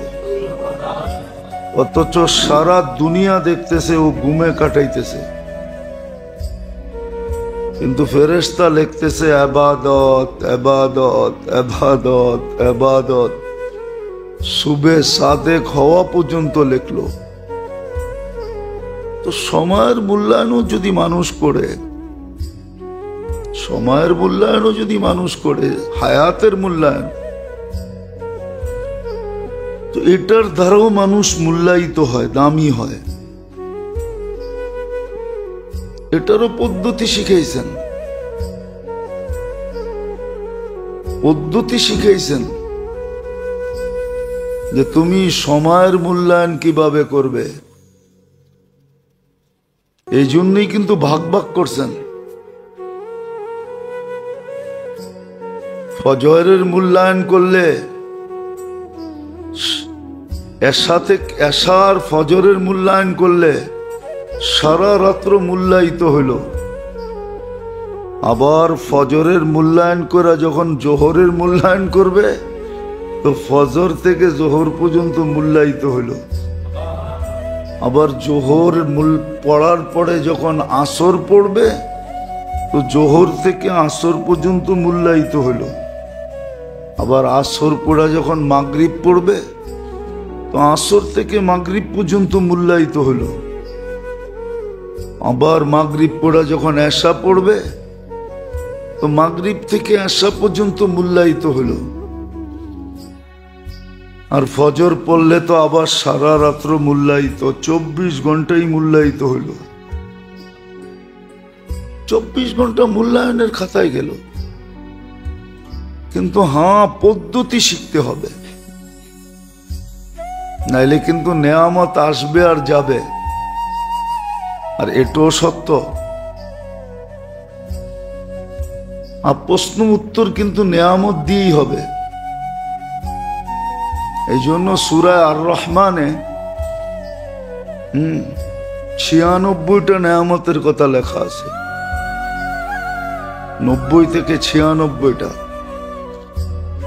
অথচ সারা দুনিয়া দেখতেছে ও ঘুমে কাটাইতেছে। কিন্তু ফেরেশতা লিখতেছে ইবাদত ইবাদত ইবাদত ইবাদত, সুবে সাদেক হওয়া পর্যন্ত লিখলো। তো সময়ের মূল্যায়নও যদি মানুষ করে, সময়ের মূল্যায়নও যদি মানুষ করে, হায়াতের মূল্যায়ন, তো এটার দ্বারাও মানুষ মূল্যায়িত হয়, দামি হয়। এটারও পদ্ধতি শিখাইছেন, পদ্ধতি শিখাইছেন যে তুমি সময়ের মূল্যায়ন কিভাবে করবে। এই জন্যই কিন্তু ভাগ ভাগ করছেন। ফজরের মূল্যায়ন করলে এশার ফজরের মূল্যায়ন করলে সারা রাত্র মূল্যায়িত হইল। আবার ফজরের মূল্যায়ন করে যখন জোহরের মূল্যায়ন করবে, তো ফজর থেকে জোহর পর্যন্ত মূল্যায়িত হইল। আবার জোহর পড়ার পরে যখন আসর পড়বে, তো জোহর থেকে আসর পর্যন্ত মূল্যায়িত হইল। আবার আসর পড়া যখন মাগরিব পড়বে, তো আসর থেকে মাগরিব পর্যন্ত মূল্যায়িত হইল। আবার মাগরিব পড়া যখন এশা পড়বে, তো মাগরিব থেকে এশা পর্যন্ত মূল্যায়িত হইল। আর ফজর পড়লে তো আবার সারা রাত্র মূল্যায়িত, 24 ঘন্টাই মূল্যায়িত হইল। 24 ঘন্টা মূল্যায়নের খাতায় গেল। কিন্তু হ্যাঁ, পদ্ধতি শিখতে হবে, নাইলে কিন্তু নেয়ামত আসবে আর যাবে। আর এটাও সত্য। আর প্রশ্ন উত্তর কিন্তু নেয়ামত দিয়েই হবে। এই জন্য সূরা আর রহমানে 96টা নেয়ামতের কথা লেখা আছে, 90 থেকে 96টা।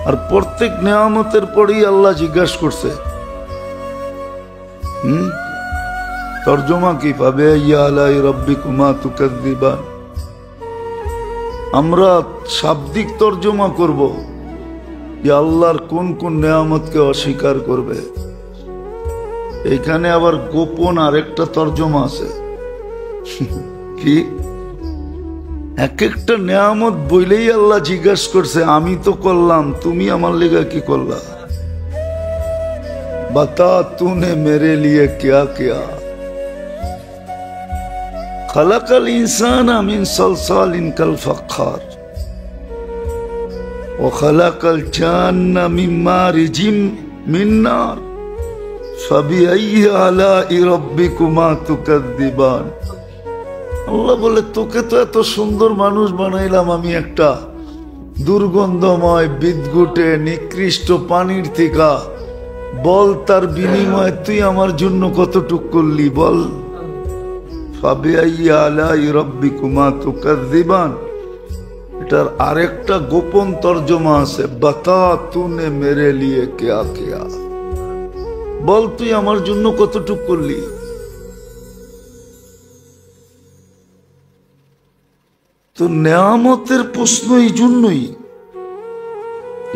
আর প্রত্যেক নেয়ামতের পরেই আল্লাহ জিজ্ঞাসা করছে, তর্জমা কি পাবে? আমরা শাব্দিক তর্জমা করব যে আল্লাহর কোন কোন নেয়ামতকে অস্বীকার করবে। এখানে আবার গোপন আরেকটা তর্জমা আছে। কি? এক একটা নেয়ামত বইলেই আল্লাহ জিজ্ঞাসা করছে, আমি তো করলাম, তুমি আমার লেগা কি করলা? बता तूने मेरे लिए क्या किया। खलकल इंसान मिन सलसालिन कल फख्खार व खलकल जान्न मिन मारिजिम मिन नार फबिअय्यि आलाइ रब्बिकुमा तुकद्दिबान। আল্লাহ বলে, তোকে তো এত সুন্দর মানুষ বানাইলাম আমি একটা দুর্গন্ধময় বিদঘুটে নিকৃষ্ট পানির থেকে, বল তার বিনিময়ে তুই আমার জন্য কতটুক করলি বল। ফাবিআইয়ি আলাই রাব্বিকুমা তুকাযযিবান। এটার আরেকটা গোপন তরজমা আছে, বাতা তুনে মেরে লিয়ে কিয়া কিয়া। বল তুই আমার জন্য কতটুক করলি। তো নেয়ামতের প্রশ্ন এই জন্যই,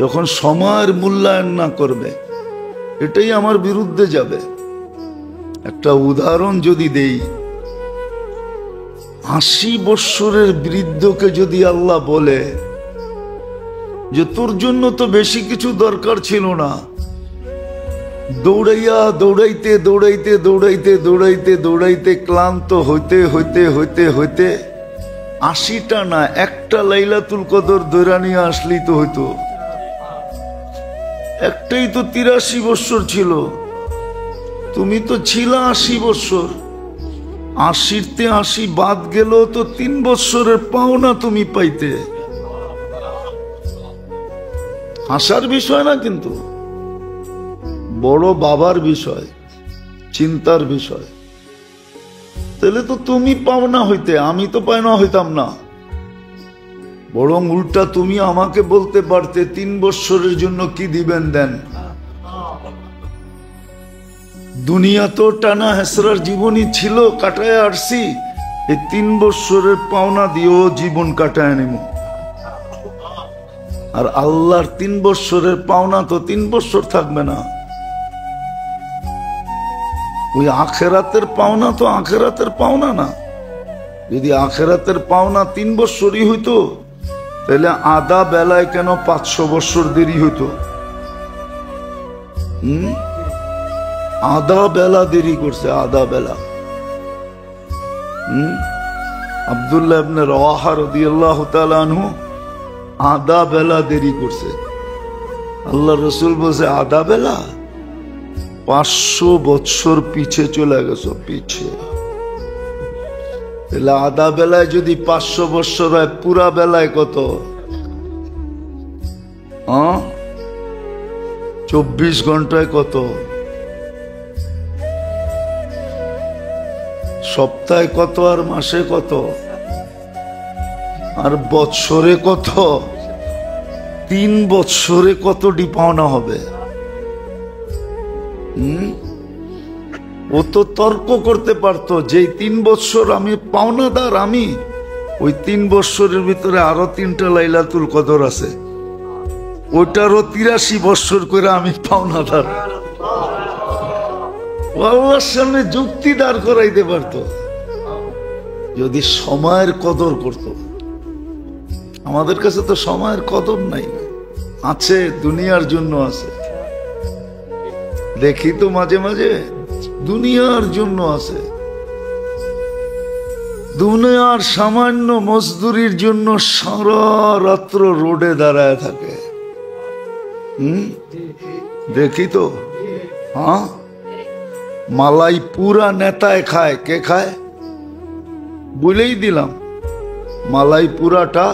যখন সময়ের মূল্যায়ন না করবে, এটাই আমার বিরুদ্ধে যাবে। একটা উদাহরণ যদি দেই, 80 বৎসরের বৃদ্ধকে যদি আল্লাহ বলে যে তোর জন্য তো বেশি কিছু দরকার ছিল না, দৌড়াইয়া দৌড়াইতে দৌড়াইতে দৌড়াইতে দৌড়াইতে দৌড়াইতে ক্লান্ত হইতে হইতে হইতে হইতে 80টা না, একটা লাইলাতুল কদর দৈরা নিয়ে আসলেই তো হইতো। একটাই তো 83 বৎসর ছিল, তুমি তো ছিল 80 বৎসর। 80তে 80 বাদ গেল তো 3 বৎসরের পাওনা তুমি পাইতে। হাসার বিষয় না, কিন্তু বড় বাবার বিষয়, চিন্তার বিষয়। তাহলে তো তুমি পাওনা হইতে, আমি তো পাওনা হইতাম না। বরং উল্টা তুমি আমাকে বলতে পারতে 3 বৎসরের জন্য কি দিবেন দেন। দুনিয়া তো টানা হেসরার জীবনই ছিল, কাটায় আসছি। এই 3 বৎসরের পাওনা দিয়েও জীবন কাটায় নেব। আর আল্লাহর 3 বৎসরের পাওনা তো 3 বৎসর থাকবে না। ওই আখেরাতের পাওনা তো আখেরাতের পাওনা না। যদি আখেরাতের পাওনা 3 বৎসরই হইতো, তাহলে আধা বেলায় কেন 500 বৎসর দেরি হইতো? আধা বেলা দেরি করছে, আধা বেলা। আব্দুল্লাহ ইবনে রাওয়াহা রাদিয়াল্লাহু তাআলা আনহু আধা বেলা দেরি করছে। আল্লাহ রসুল বলছে আধা বেলা? 500 বৎসর পিছে চলে গেছো, পিছে। তাহলে আধা বেলায় যদি 500 বৎসর হয়, পুরা বেলায় কত? 24 ঘন্টায় কত? সপ্তাহে কত? আর মাসে কত? আর বৎসরে কত? 3 বৎসরে কতটি পাওনা হবে? ও তো তর্ক করতে পারতো যে 3 বৎসর আমি পাওনাদার, আমি ওই 3 বৎসরের ভিতরে আরো 3টা লাইলাতুল কদর আছে, ওইটারও 83 বৎসর করে আমি পাওনাদার। আল্লাহর সামনে যুক্তি দাঁড় করাইতে পারত যদি সময়ের কদর করত। আমাদের কাছে তো সময়ের কদর নাই। আছে, দুনিয়ার জন্য আছে। দেখি তো মাঝে মাঝে দুনিয়ার জন্য আছে। দুনিয়ার সামান্য মজদুরির জন্য সারা রাত্র রোডে দাঁড়ায় থাকে। দেখি তো। হ্যাঁ, মালাই পুরা নেতায় খায়। কে খায়? বলেই দিলাম, মালাই পুরাটা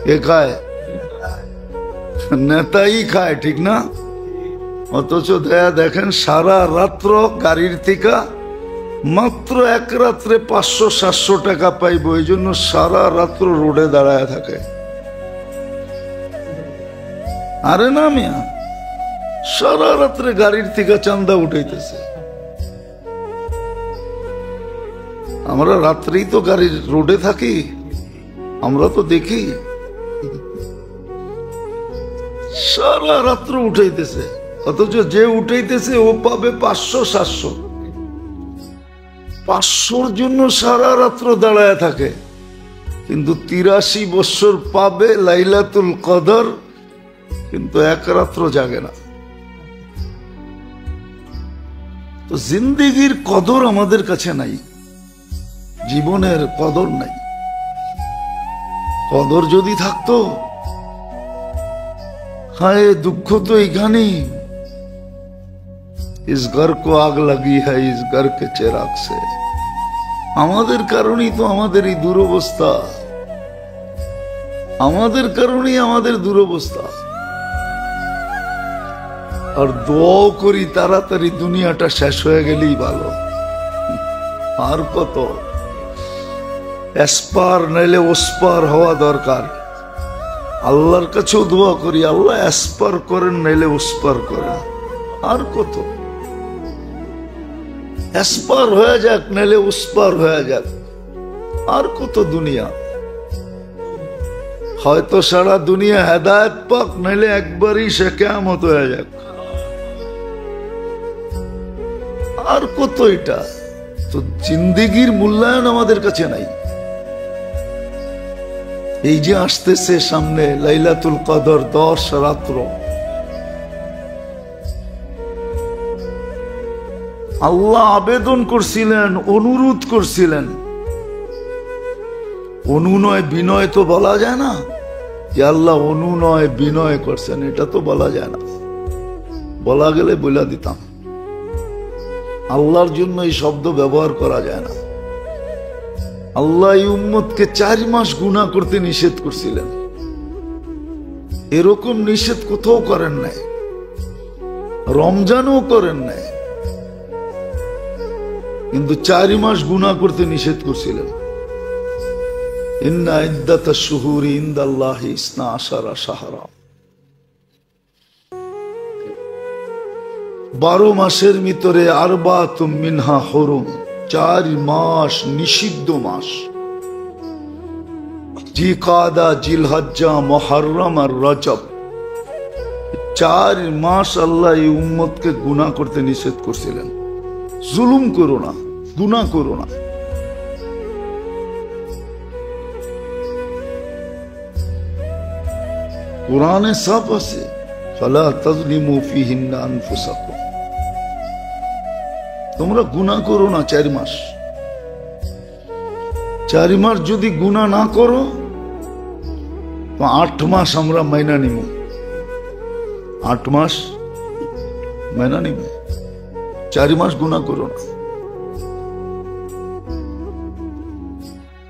কে খায়? নেতাই খায়, ঠিক না? অথচ দেখেন সারা রাত্র গাড়ির থেকে মাত্র এক রাত্রে 500-700 টাকা পাইব, এই জন্য সারা রাত্র রোডে দাঁড়ায় থাকে। আরে না মিয়া, সারা রাত্রে গাড়ির থেকে চান্দা উঠাইতেছে। আমরা রাত্রেই তো গাড়ির রোডে থাকি, আমরা তো দেখি সারা রাত্র উঠাইতেছে। অথচ যে উঠাইতেছে ও পাবে 500-700। 500-র জন্য সারা রাত্র দাঁড়ায় থাকে, কিন্তু 83 বৎসর পাবে লাইলাতুল কদর, কিন্তু এক রাত্র জাগে না। তো জিন্দেগির কদর আমাদের কাছে নাই, জীবনের কদর নাই। কদর যদি থাকতো, হায় দুঃখ তো এখানেই। इस घर को आग लगी है इस घर के चिराग से। আমাদের কারণেই তো আমাদের এই দুরবস্থা, আমাদের কারণেই আমাদের দুরবস্থা। আর দোয়া করি তাড়াতাড়ি দুনিয়াটা শেষ হয়ে গেলেই ভালো। আর কত এসপার নাইলে ওসপার হওয়া দরকার। আল্লাহর কাছেও দোয়া করি, আল্লাহ এসপার করেন নাইলে ওসপার করেন। আর কত এসপার হয়ে যাক নাইলে ওসপার হয়ে যাক। আর কত দুনিয়া। হয়তো সারা দুনিয়া হেদায়েত পাক, নাইলে একবারই সে কিয়ামত হয়ে যাক। আর কত এটা তো জিন্দেগির মূল্যায়ন আমাদের কাছে নাই। এই যে আসতেছে সামনে লাইলাতুল কদর 10 রাত্র, আল্লাহ আবেদন করছিলেন, অনুরোধ করছিলেন। অনুনয় বিনয় তো বলা যায় না যে আল্লাহ অনুনয় বিনয় করছেন, এটা তো বলা যায় না। বলা গেলে বলে দিতাম, আল্লাহর জন্য এই শব্দ ব্যবহার করা যায় না। আল্লাহ এই উম্মতকে 4 মাস গুনাহ করতে নিষেধ করছিলেন। এরকম নিষেধ কোথাও করেন নাই, রমজানও করেন নাই, কিন্তু 4 মাস গুনাহ করতে নিষেধ করছিলেন। ইন্না ইদ্দাতাশ শুহুরি ইনদাল্লাহি 12 শাহরা, 12 মাসের ভিতরে আরবাতুম মিনহা হুরুম, 4 মাস নিষিদ্ধ মাস। জিকাদা, জিলহজ্জা, মুহররম আর রজব, 4 মাস আল্লাহ এই উম্মতকে গুনাহ করতে নিষেধ করছিলেন। জুলুম করো না, গুনাহ করো না। কুরআনে সাফ আছে, ফালা তাজলিমু ফিহিন্না আনফুসাকুম, তোমরা গুনাহ করো না 4 মাস। 4 মাস যদি গুনাহ না করো তো 8 মাস আমরা মাইনা নিব, 8 মাস মাইনা নিব। 4 মাস গুনাহ করো না,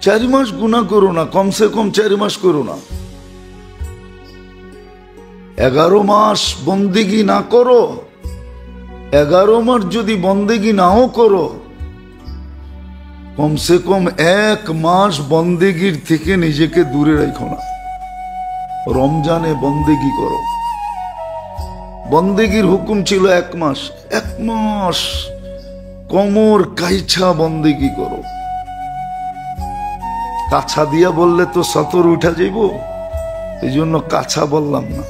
4 মাস গুনাহ করো না, কমসে কম 4 মাস করো না। 11 মাস বন্দেগি না করো, 11 মাস যদি বন্দেগি নাও করো, কমসে কম 1 মাস বন্দেগির থেকে নিজেকে দূরে রাখো না। রমজানে বন্দেগি করো। বন্দেগির হুকুম ছিল 1 মাস, 1 মাস কোমর কাইছা বন্দেগি করো। কাছা দিয়া বললে তো সতর উঠা যাইব, এই জন্য কাছা বললাম না,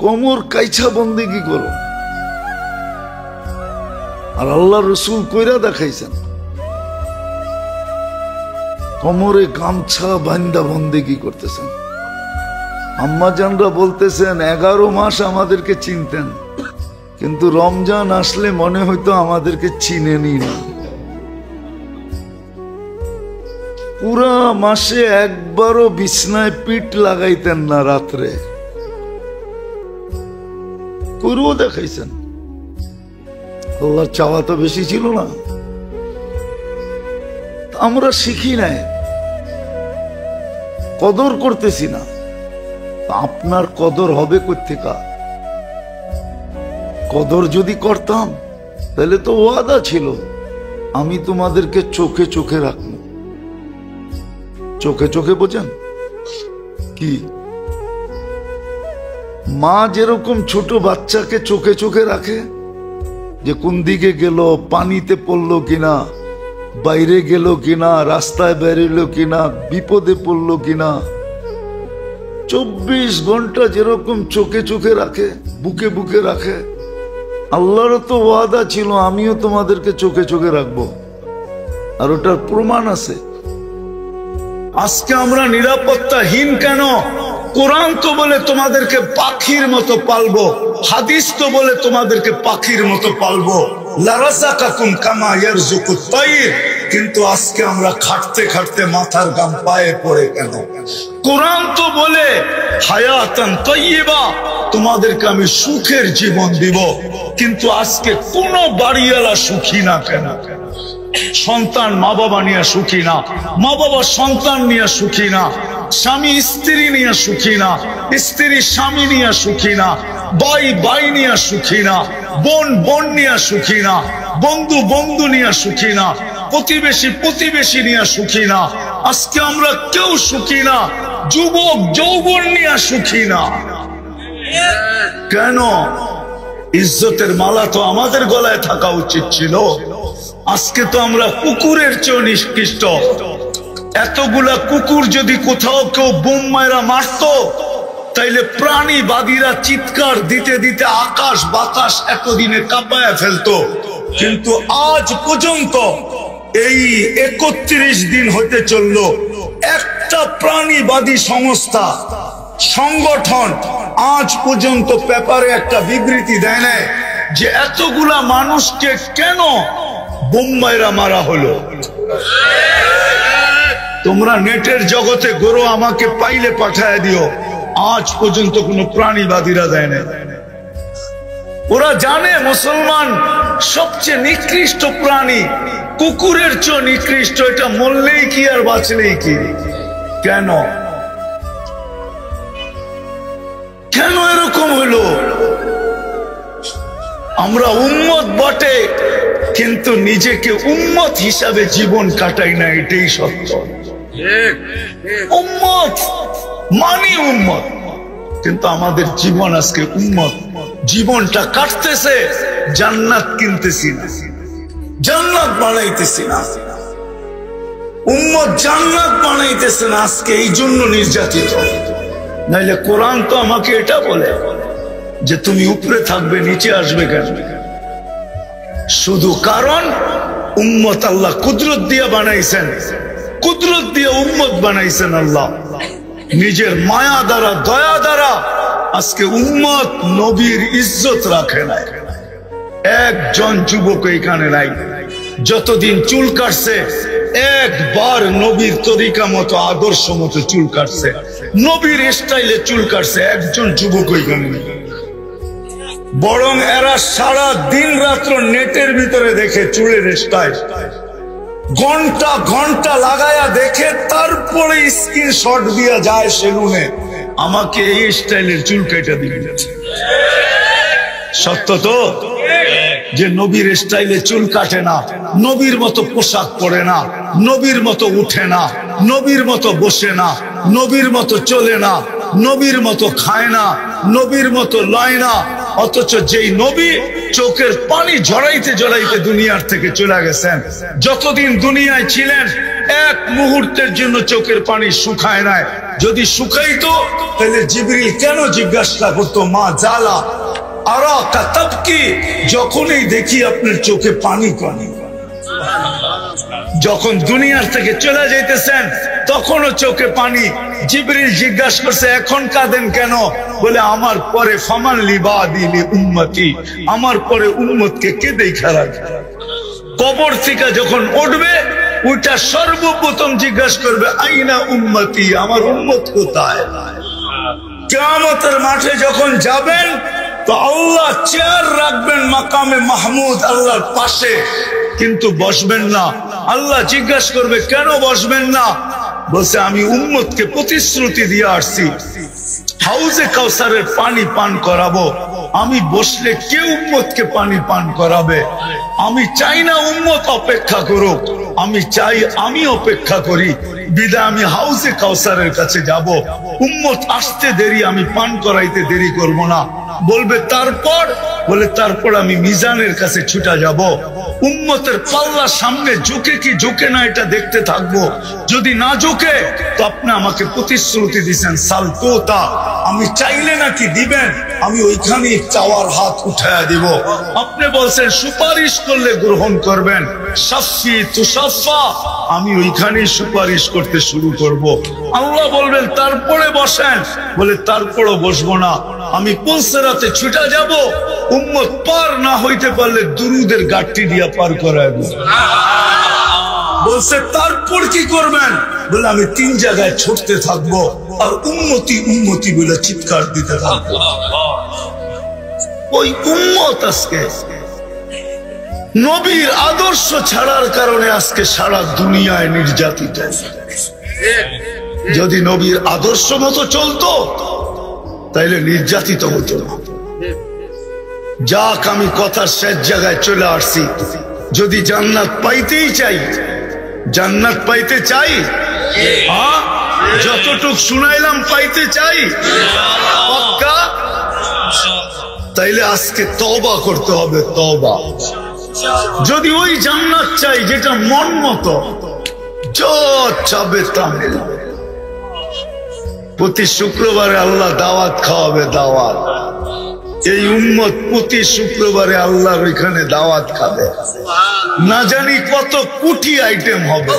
কোমর কাইছা বন্দেগি করো। আর আল্লাহ রসুল কইরা দেখাইছেন, কোমরে গামছা বান্দা বন্দেগি করতেছেন। আম্মা জানরা বলতেছেন 11 মাস আমাদেরকে চিনতেন, কিন্তু রমজান আসলে মনে হইতো আমাদেরকে চিনেনি না। পুরা মাসে একবারও বিছনায় পিঠ লাগাইতেন না রাত্রে, করেও দেখাইছেন। আল্লাহর চাওয়া তো বেশি ছিল না, আমরা শিখি নাই, কদর করতেছি না। আপনার কদর হবে কোত্থেকা? কদর যদি করতাম তাহলে তো ওয়াদা ছিল আমি তোমাদেরকে চোখে চোখে রাখবো। চোখে চোখে বোঝেন কি? মা যেরকম ছোট বাচ্চাকে চোখে চোখে রাখে, যে কোন দিকে গেল, পানিতে পড়লো কিনা, বাইরে গেল কিনা, রাস্তায় বেরোলো কিনা, বিপদে পড়লো কিনা, 24 ঘন্টা যেরকম চোখে চোখে রাখে, বুকে বুকে রাখে, আল্লাহরও তো ওয়াদা ছিল আমিও তোমাদেরকে চোখে চোখে রাখবো, আর ওটার প্রমাণ আছে। আজকে আমরা নিরাপত্তাহীন কেন? কোরআন তো বলে তোমাদেরকে পাখির মতো পালবো, হাদিস তো বলে তোমাদেরকে পাখির মতো পালবো, লারাযাকাকুম কামা ইয়ারযুকুত তাইর। কিন্তু আজকে আমরা খাটতে খাটতে মাথার গাম পায়ে পড়ে কেন? কোরআন তো বলে হায়াতান তাইয়্যিবা, তোমাদেরকে আমি সুখের জীবন দিব, কিন্তু আজকে কোন বাড়িওয়ালা সুখী না কেন? সন্তান মা বাবা নিয়ে সুখী না, মা বাবা সন্তান নিয়ে সুখী না, স্বামী স্ত্রী নিয়ে সুখী না, স্ত্রী স্বামী নিয়ে সুখী না, ভাই ভাই নিয়ে সুখী না, বোন বোন নিয়ে সুখী না, বন্ধু বন্ধু নিয়ে সুখী না, প্রতিবেশী প্রতিবেশী নিয়ে সুখী না। আজকে আমরা কেউ সুখী না, যুবক যৌবন নিয়ে সুখী না। কেন? ইজ্জতের মালা তো আমাদের গলায় থাকা উচিত ছিল। আজকে তো আমরা কুকুরের চেয়ে নিকৃষ্ট। এতগুলা কুকুর যদি কোথাও কেউ বোম মাইরা মারতো, তাইলে প্রাণীবাদীরা চিৎকার দিতে দিতে আকাশ বাতাস এতদিনে কাঁপায় ফেলতো। কিন্তু আজ পর্যন্ত এই 31 দিন হতে চললো একটা প্রাণীবাদী সংস্থা সংগঠন আজ পর্যন্ত পেপারে একটা বিবৃতি দেয় না যে এতগুলা মানুষকে কেন বোম্বাইরা মারা হলো। তোমরা নেটের জগতে গরো আমাকে পাইলে পাঠায় দিও, আজ পর্যন্ত কোনো প্রাণীবাদীরা দেয় না। ওরা জানে মুসলমান সবচেয়ে নিকৃষ্ট প্রাণী, কুকুরের চেয়ে নিকৃষ্ট। এটা মরলেই কি আর বাঁচলেই কি? কেন কেন এরকম হলো? আমরা উম্মত বটে, কিন্তু নিজেকে উম্মত হিসাবে জীবন কাটাই না, এটাই সত্য। উম্মত মানি উম্মত, কিন্তু আমাদের জীবন আজকে উম্মত। জীবনটা কাটতেছে, জান্নাত কিনতেছি না, জান্নাত বানাইতেছি না। উম্মত জান্নাত বানাইতেছে না আজকে, এই জন্য নির্যাতিত। নাইলে কোরআন তো আমাকে এটা বলে যে তুমি উপরে থাকবে, নিচে আসবে কেন? শুধু কারণ উম্মত আল্লাহ কুদরত দিয়ে বানাইছেন, কুদরত দিয়ে উম্মত বানাইছেন আল্লাহ নিজের মায়া দ্বারা, দয়া দ্বারা। আজকে উম্মত নবীর ইজ্জত রাখে না। একজন যুবক এখানে নাই যতদিন চুল কাটছে একবার নবীর তরিকা মতো, আদর্শ মতো চুল কাটছে, নবীর স্টাইলে চুল কাটছে, একজন যুবক এখানে নেই। বরং এরা সারা দিন রাত্র নেটের ভিতরে দেখে চুলের স্টাইল, ঘন্টা ঘন্টা লাগায়া দেখে, তারপরে স্ক্রিনশট দিয়া যায় সেলুনে, আমাকে এই স্টাইলের চুল কেটে দিয়ে যাচ্ছে। সত্য তো যে নবীর স্টাইলে চুল কাটে না, নবীর মতো পোশাক পরে না, নবীর মতো উঠে না, নবীর মতো বসে না, নবীর মতো চলে না, নবীর মতো খায় না, নবীর মতো লয় না। অথচ যেই নবী চোখের পানি ঝরাইতে ঝরাইতে দুনিয়ার থেকে চলে গেছেন, যতদিন দুনিয়ায় ছিলেন এক মুহূর্তের জন্য চোখের পানি শুকায় নাই। যদি শুকাইতো তাহলে জিবরিল কেন জিজ্ঞাসা করতো, মা জালা আরা কাতাব কি, যখনই দেখি আপনার চোখে পানি পানি। যখন দুনিয়ার থেকে চলে যাইতেছেন তখনও চোখে পানি। জিবরিল জিজ্ঞাসা করছে এখন কাঁদেন কেন? বলে আমার পরে ফামান লিবাদিলি উম্মতি, আমার পরে উম্মতকে কে দেখা রাখে। কবর থেকে যখন উঠবে ওইটা সর্বপ্রথম জিজ্ঞাসা করবে আইনা উম্মতি, আমার উম্মত কোথায়। কিয়ামতের মাঠে যখন যাবেন তো আল্লাহ চেয়ার রাখবেন মাকামে মাহমুদ, আল্লাহর পাশে, কিন্তু বসবেন না। আল্লাহ জিজ্ঞাসা করবে কেন বসবেন না? বলছে আমি উম্মতকে প্রতিশ্রুতি দিয়ে আসছি হাউজে কাউসারের পানি পান করাবো, আমি বসলে কে উম্মতকে পানি পান করাবে? আমি চাই না উম্মত অপেক্ষা করুক, আমি চাই আমি অপেক্ষা করি। বিদায় আমি হাউজে কাউসারের কাছে যাব, উম্মত আসতে দেরি, আমি পান করাইতে দেরি করব না। বলবে তারপর, বলে তারপর আমি মিজানের কাছে ছুটা যাব। উম্মতের পাল্লা সামনে ঝুঁকে কি ঝুঁকে না এটা দেখতে থাকবো। যদি না ঝুঁকে তো আপনি আমাকে প্রতিশ্রুতি দিচ্ছেন সালতোতা, আমি চাইলে নাকি দিবেন, আমি ওইখানে চাওয়ার হাত উঠায়া দিব। আপনি বলছেন সুপারিশ করলে গ্রহণ করবেন, শাফি তুশাফা, আমি ওইখানেই সুপারিশ করতে শুরু করব। আল্লাহ বলবেন তারপরে বসেন, বলে তারপরও বসবো না, আমি পুলসেরাতে ছুটা যাব। উম্মত পার না হইতে পারলে দুরুদের গাঠটি দিয়া পার করায় দেব। বলছে তারপর কি করবেন? বলে আমি 3 জায়গায় ছুটতে থাকবো আর উম্মতি উম্মতি বলে চিৎকার দিতে থাকবো। ওই উম্মত আজকে নবীর আদর্শ ছাড়ার কারণে আজকে সারা দুনিয়ায় নির্যাতিত। যদি নবীর আদর্শ মতো চলতো তাইলে নির্যাতিত হতো না। যাক, আমি কথার শেষ জায়গায় চলে আসছি। যদি জান্নাত পাইতেই চাই, জান্নাত পাইতে চাই, হ্যাঁ, যতটুক শুনাইলাম পাইতে চাই পাক্কা, তাইলে আজকে তওবা করতে হবে, তওবা। যদি ওই জান্নাত চাই যেটা মন মতো, যা চাবে তা মিলবে। প্রতি শুক্রবারে আল্লাহ দাওয়াত খাওয়াবে, দাওয়াত। এই উম্মত প্রতি শুক্রবারে আল্লাহর ওইখানে দাওয়াত খাবে, না জানি কত কোটি আইটেম হবে।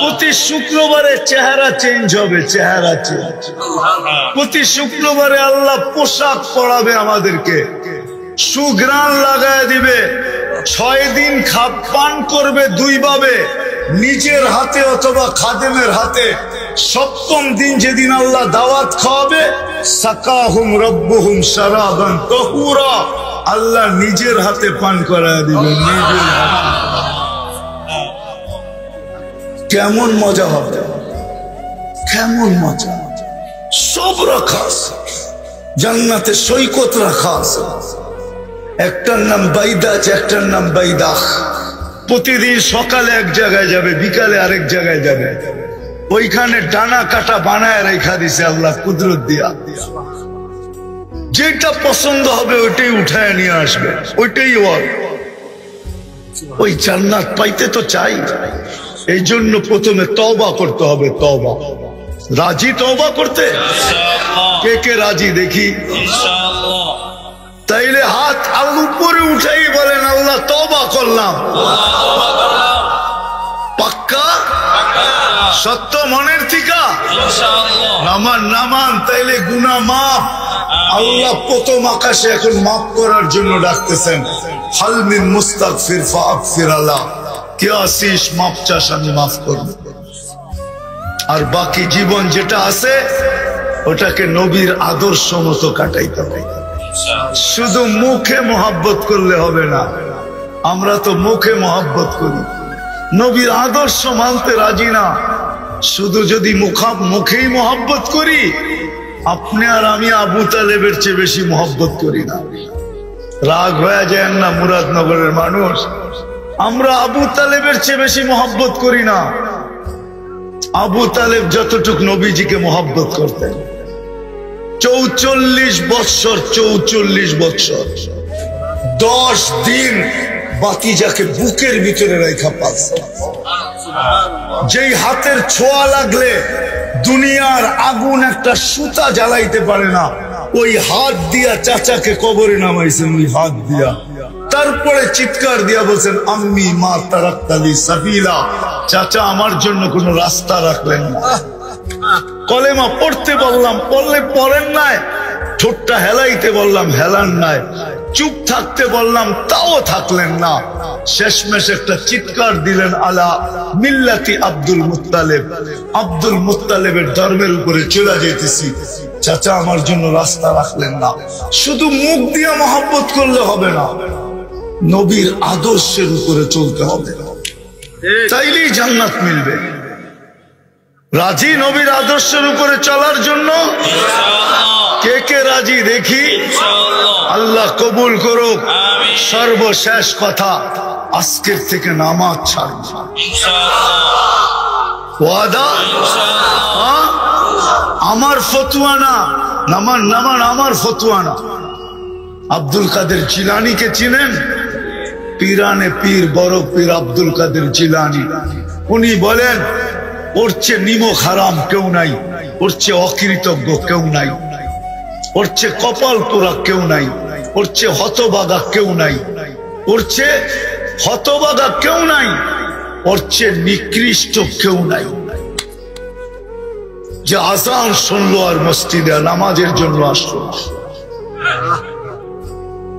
প্রতি শুক্রবারে চেহারা চেঞ্জ হবে, চেহারা চেঞ্জ। প্রতি শুক্রবারে আল্লাহ পোশাক পরাবে আমাদেরকে, সুঘ্রাণ লাগায় দিবে। 6 দিন পান করবে 2 ভাবে, নিজের হাতে অথবা খাদেমের হাতে। 7ম দিন যেদিন আল্লাহ দাওয়াত খাওয়াবে, সাকাহুম রব্বুহুম শারাবান তাহুরা, আল্লাহ নিজের হাতে পান করায় দিবেন, নিজের হাতে। কেমন মজা হবে, কেমন মজা। সব রাখা আছে জান্নাতে, সৈকত রাখা আছে। একটার নাম বাইদাজ, একটার নাম বাইদাখ। প্রতিদিন সকালে এক জায়গায় যাবে, বিকালে আরেক জায়গায় যাবে। ওইখানে ডানা কাটা বানায় রেখা দিছে আল্লাহ কুদরত দিয়া। যেটা পছন্দ হবে ওইটাই উঠায় নিয়ে আসবে, ওইটাই ওর। ওই জান্নাত পাইতে তো চাই, এই জন্য প্রথমে তওবা করতে হবে। তওবা, রাজি তওবা করতে? কে কে রাজি দেখি? তাইলে হাত উপরে উঠাই বলেন, আল্লাহ তওবা করলাম। পাক্কা? সত্য মনের থিকা? নামান নামান, তাইলে গুনাহ মাফ। আল্লাহ প্রথম আকাশে এখন মাফ করার জন্য ডাকতেছেন, হাল মিন মুস্তাগফির ফাগফির আলা, কে আসিস মাফ চাস, আমি মাফ করব। আর বাকি জীবন যেটা আছে ওটাকে নবীর আদর্শ মতো কাটাইতে হবে। শুধু মুখে মোহাব্বত করলে হবে না, আমরা তো মুখে মোহাব্বত করি, নবীর আদর্শ মানতে রাজি না। শুধু যদি মুখেই মোহাব্বত করি, আপনি আর আমি আবু তালেবের চেয়ে বেশি মোহাব্বত করি না। রাগ হয়ে যায় না মুরাদনগরের মানুষ, আমরা আবু তালেবের চেয়ে বেশি মোহাব্বত করি না। আবু তালেব যতটুক নবীজিকে মোহাব্বত করতেন, 44 বৎসর 44 বৎসর 10 দিন বাতিজাকে বুকের ভিতরে রেখা পাচ্ছে। যেই হাতের ছোঁয়া লাগলে দুনিয়ার আগুন একটা সুতা জ্বালাইতে পারে না, ওই হাত দিয়া চাচাকে কবরে নামাইছেন, ওই হাত দিয়া। তারপরে চিৎকার দিয়া বলছেন, আম্মি মা তারাক্তালি সাবিলা, চাচা আমার জন্য কোন রাস্তা রাখলেন না। কলেমা পড়তে বললাম, পড়লে পড়েন নাই। ঠোঁটটা হেলাইতে বললাম, হেলান নাই। চুপ থাকতে বললাম, তাও থাকলেন না। শেষমেশ একটা চিৎকার দিলেন, আলা মিল্লাতি আব্দুল মুত্তালিব, আব্দুল মুত্তালিবের ধর্মের উপরে চলে যেতেছি। চাচা আমার জন্য রাস্তা রাখলেন না। শুধু মুখ দিয়ে মহব্বত করলে হবে না, নবীর আদর্শের উপরে চলতে হবে, তাইলেই জান্নাত মিলবে। রাজি নবীর আদর্শের উপরে চলার জন্য? কে কে রাজি দেখি? আল্লাহ কবুল করুক। সর্বশেষ কথা, আজকের থেকে নামাজ ছাড়ব, ওয়াদা। আমার ফতুয়া না, নামান নামান, আমার ফতুয়া না। আব্দুল কাদের জিলানীকে চিনেন? পীরানে পীর, বড় পীর আব্দুল কাদের জিলানী। উনি বলেন, ওর চেয়ে নিমক হারাম কেউ নাই, ওর চেয়ে অকৃতজ্ঞ কেউ নাই, ওর চেয়ে কপাল তোরা কেউ নাই, ওর চেয়ে হতবাগা কেউ নাই, ওর চেয়ে হতবাগা কেউ নাই, ওর চেয়ে নিকৃষ্ট কেউ নাই। যে আজান শুনলো আর মসজিদে নামাজের জন্য আসলো,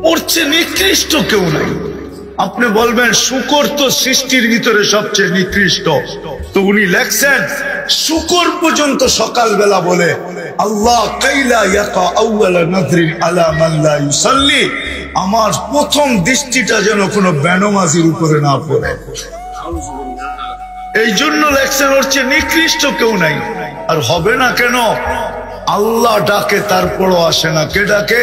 ওর চেয়ে নিকৃষ্ট কেউ নাই। আপনি বলবেন শুকর তো সৃষ্টির ভিতরে সবচেয়ে নিকৃষ্ট, তো উনি লেখছেন শুকর পর্যন্ত সকালবেলা বলে, আল্লাহ কাইলা ইয়াকা আউয়ালা নাযরিন আলা মান লা ইউসাল্লি, আমার প্রথম দৃষ্টিটা যেন কোনো বেনমাজির উপরে না পড়ে। এই জন্য লেখছেন ওর চেয়ে নিকৃষ্ট কেউ নাই। আর হবে না কেন? আল্লাহ ডাকে তারপরও আসে না। কে ডাকে?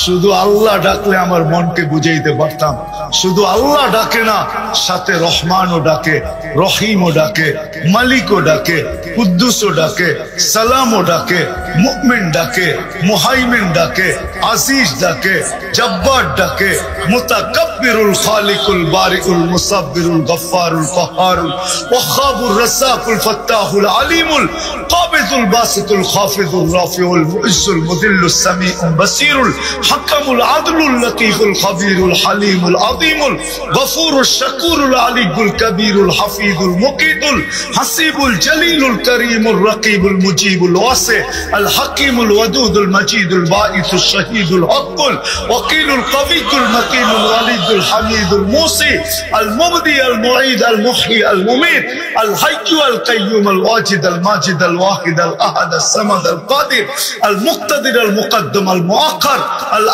শুধু আল্লাহ ডাকলে আমার মনকে বুঝাইতে পারতাম। শুধু আল্লাহ ডাকে না, সাথে রহমানও ডাকে, রহিমও ডাকে, মালিকও ডাকে, কুদ্দুসও ডাকে, সালামও ডাকে, মুমিন ডাকে, মুহাইমিন ডাকে, আজিজ ডাকে, জব্বার ডাকে, মুতাকাব্বিরুল খালিকুল বারিউল মুসাব্বিরুল গফফারুল কাহ্হারুল ওয়াহাবুর রাসাকুল ফাত্তাহুল আলিমুল কাবিদুল বাসিতুল খাফিদুর রাফিউল মুইজ্জুল মুদিল্লুস সামিউল বাসিরুল হাকামুল আদলুল লতীফুল খাবীরুল হালিমুল আযীমুল গফুরুশ শাকুরুল আলিয়ুল কবীরুল হাফিজুল মুকিতুল হাসিবুল জলিলুল করিমুর রকিবুল মুজিবুল ওয়াসি আল হাকিমুল ওয়াদুদুল মজিদুল বাঈসুশ শাহীদুল হকুল ওয়াকিলুল কবিয়ুল মতিনুল ওয়ালিদুল হামিদুল মুসি আল মুবদি আল মুঈদ আল মুহয়ি আল মুমীত আল হাইয়্যু আল কাইয়্যুম আল ওয়াজিদ আল মাজিদ আল ওয়াহিদ আল আহাদ আল সামাদ আল কাদির আল মুক্তাদির আল মুকদ্দম আল মুআক্খার আল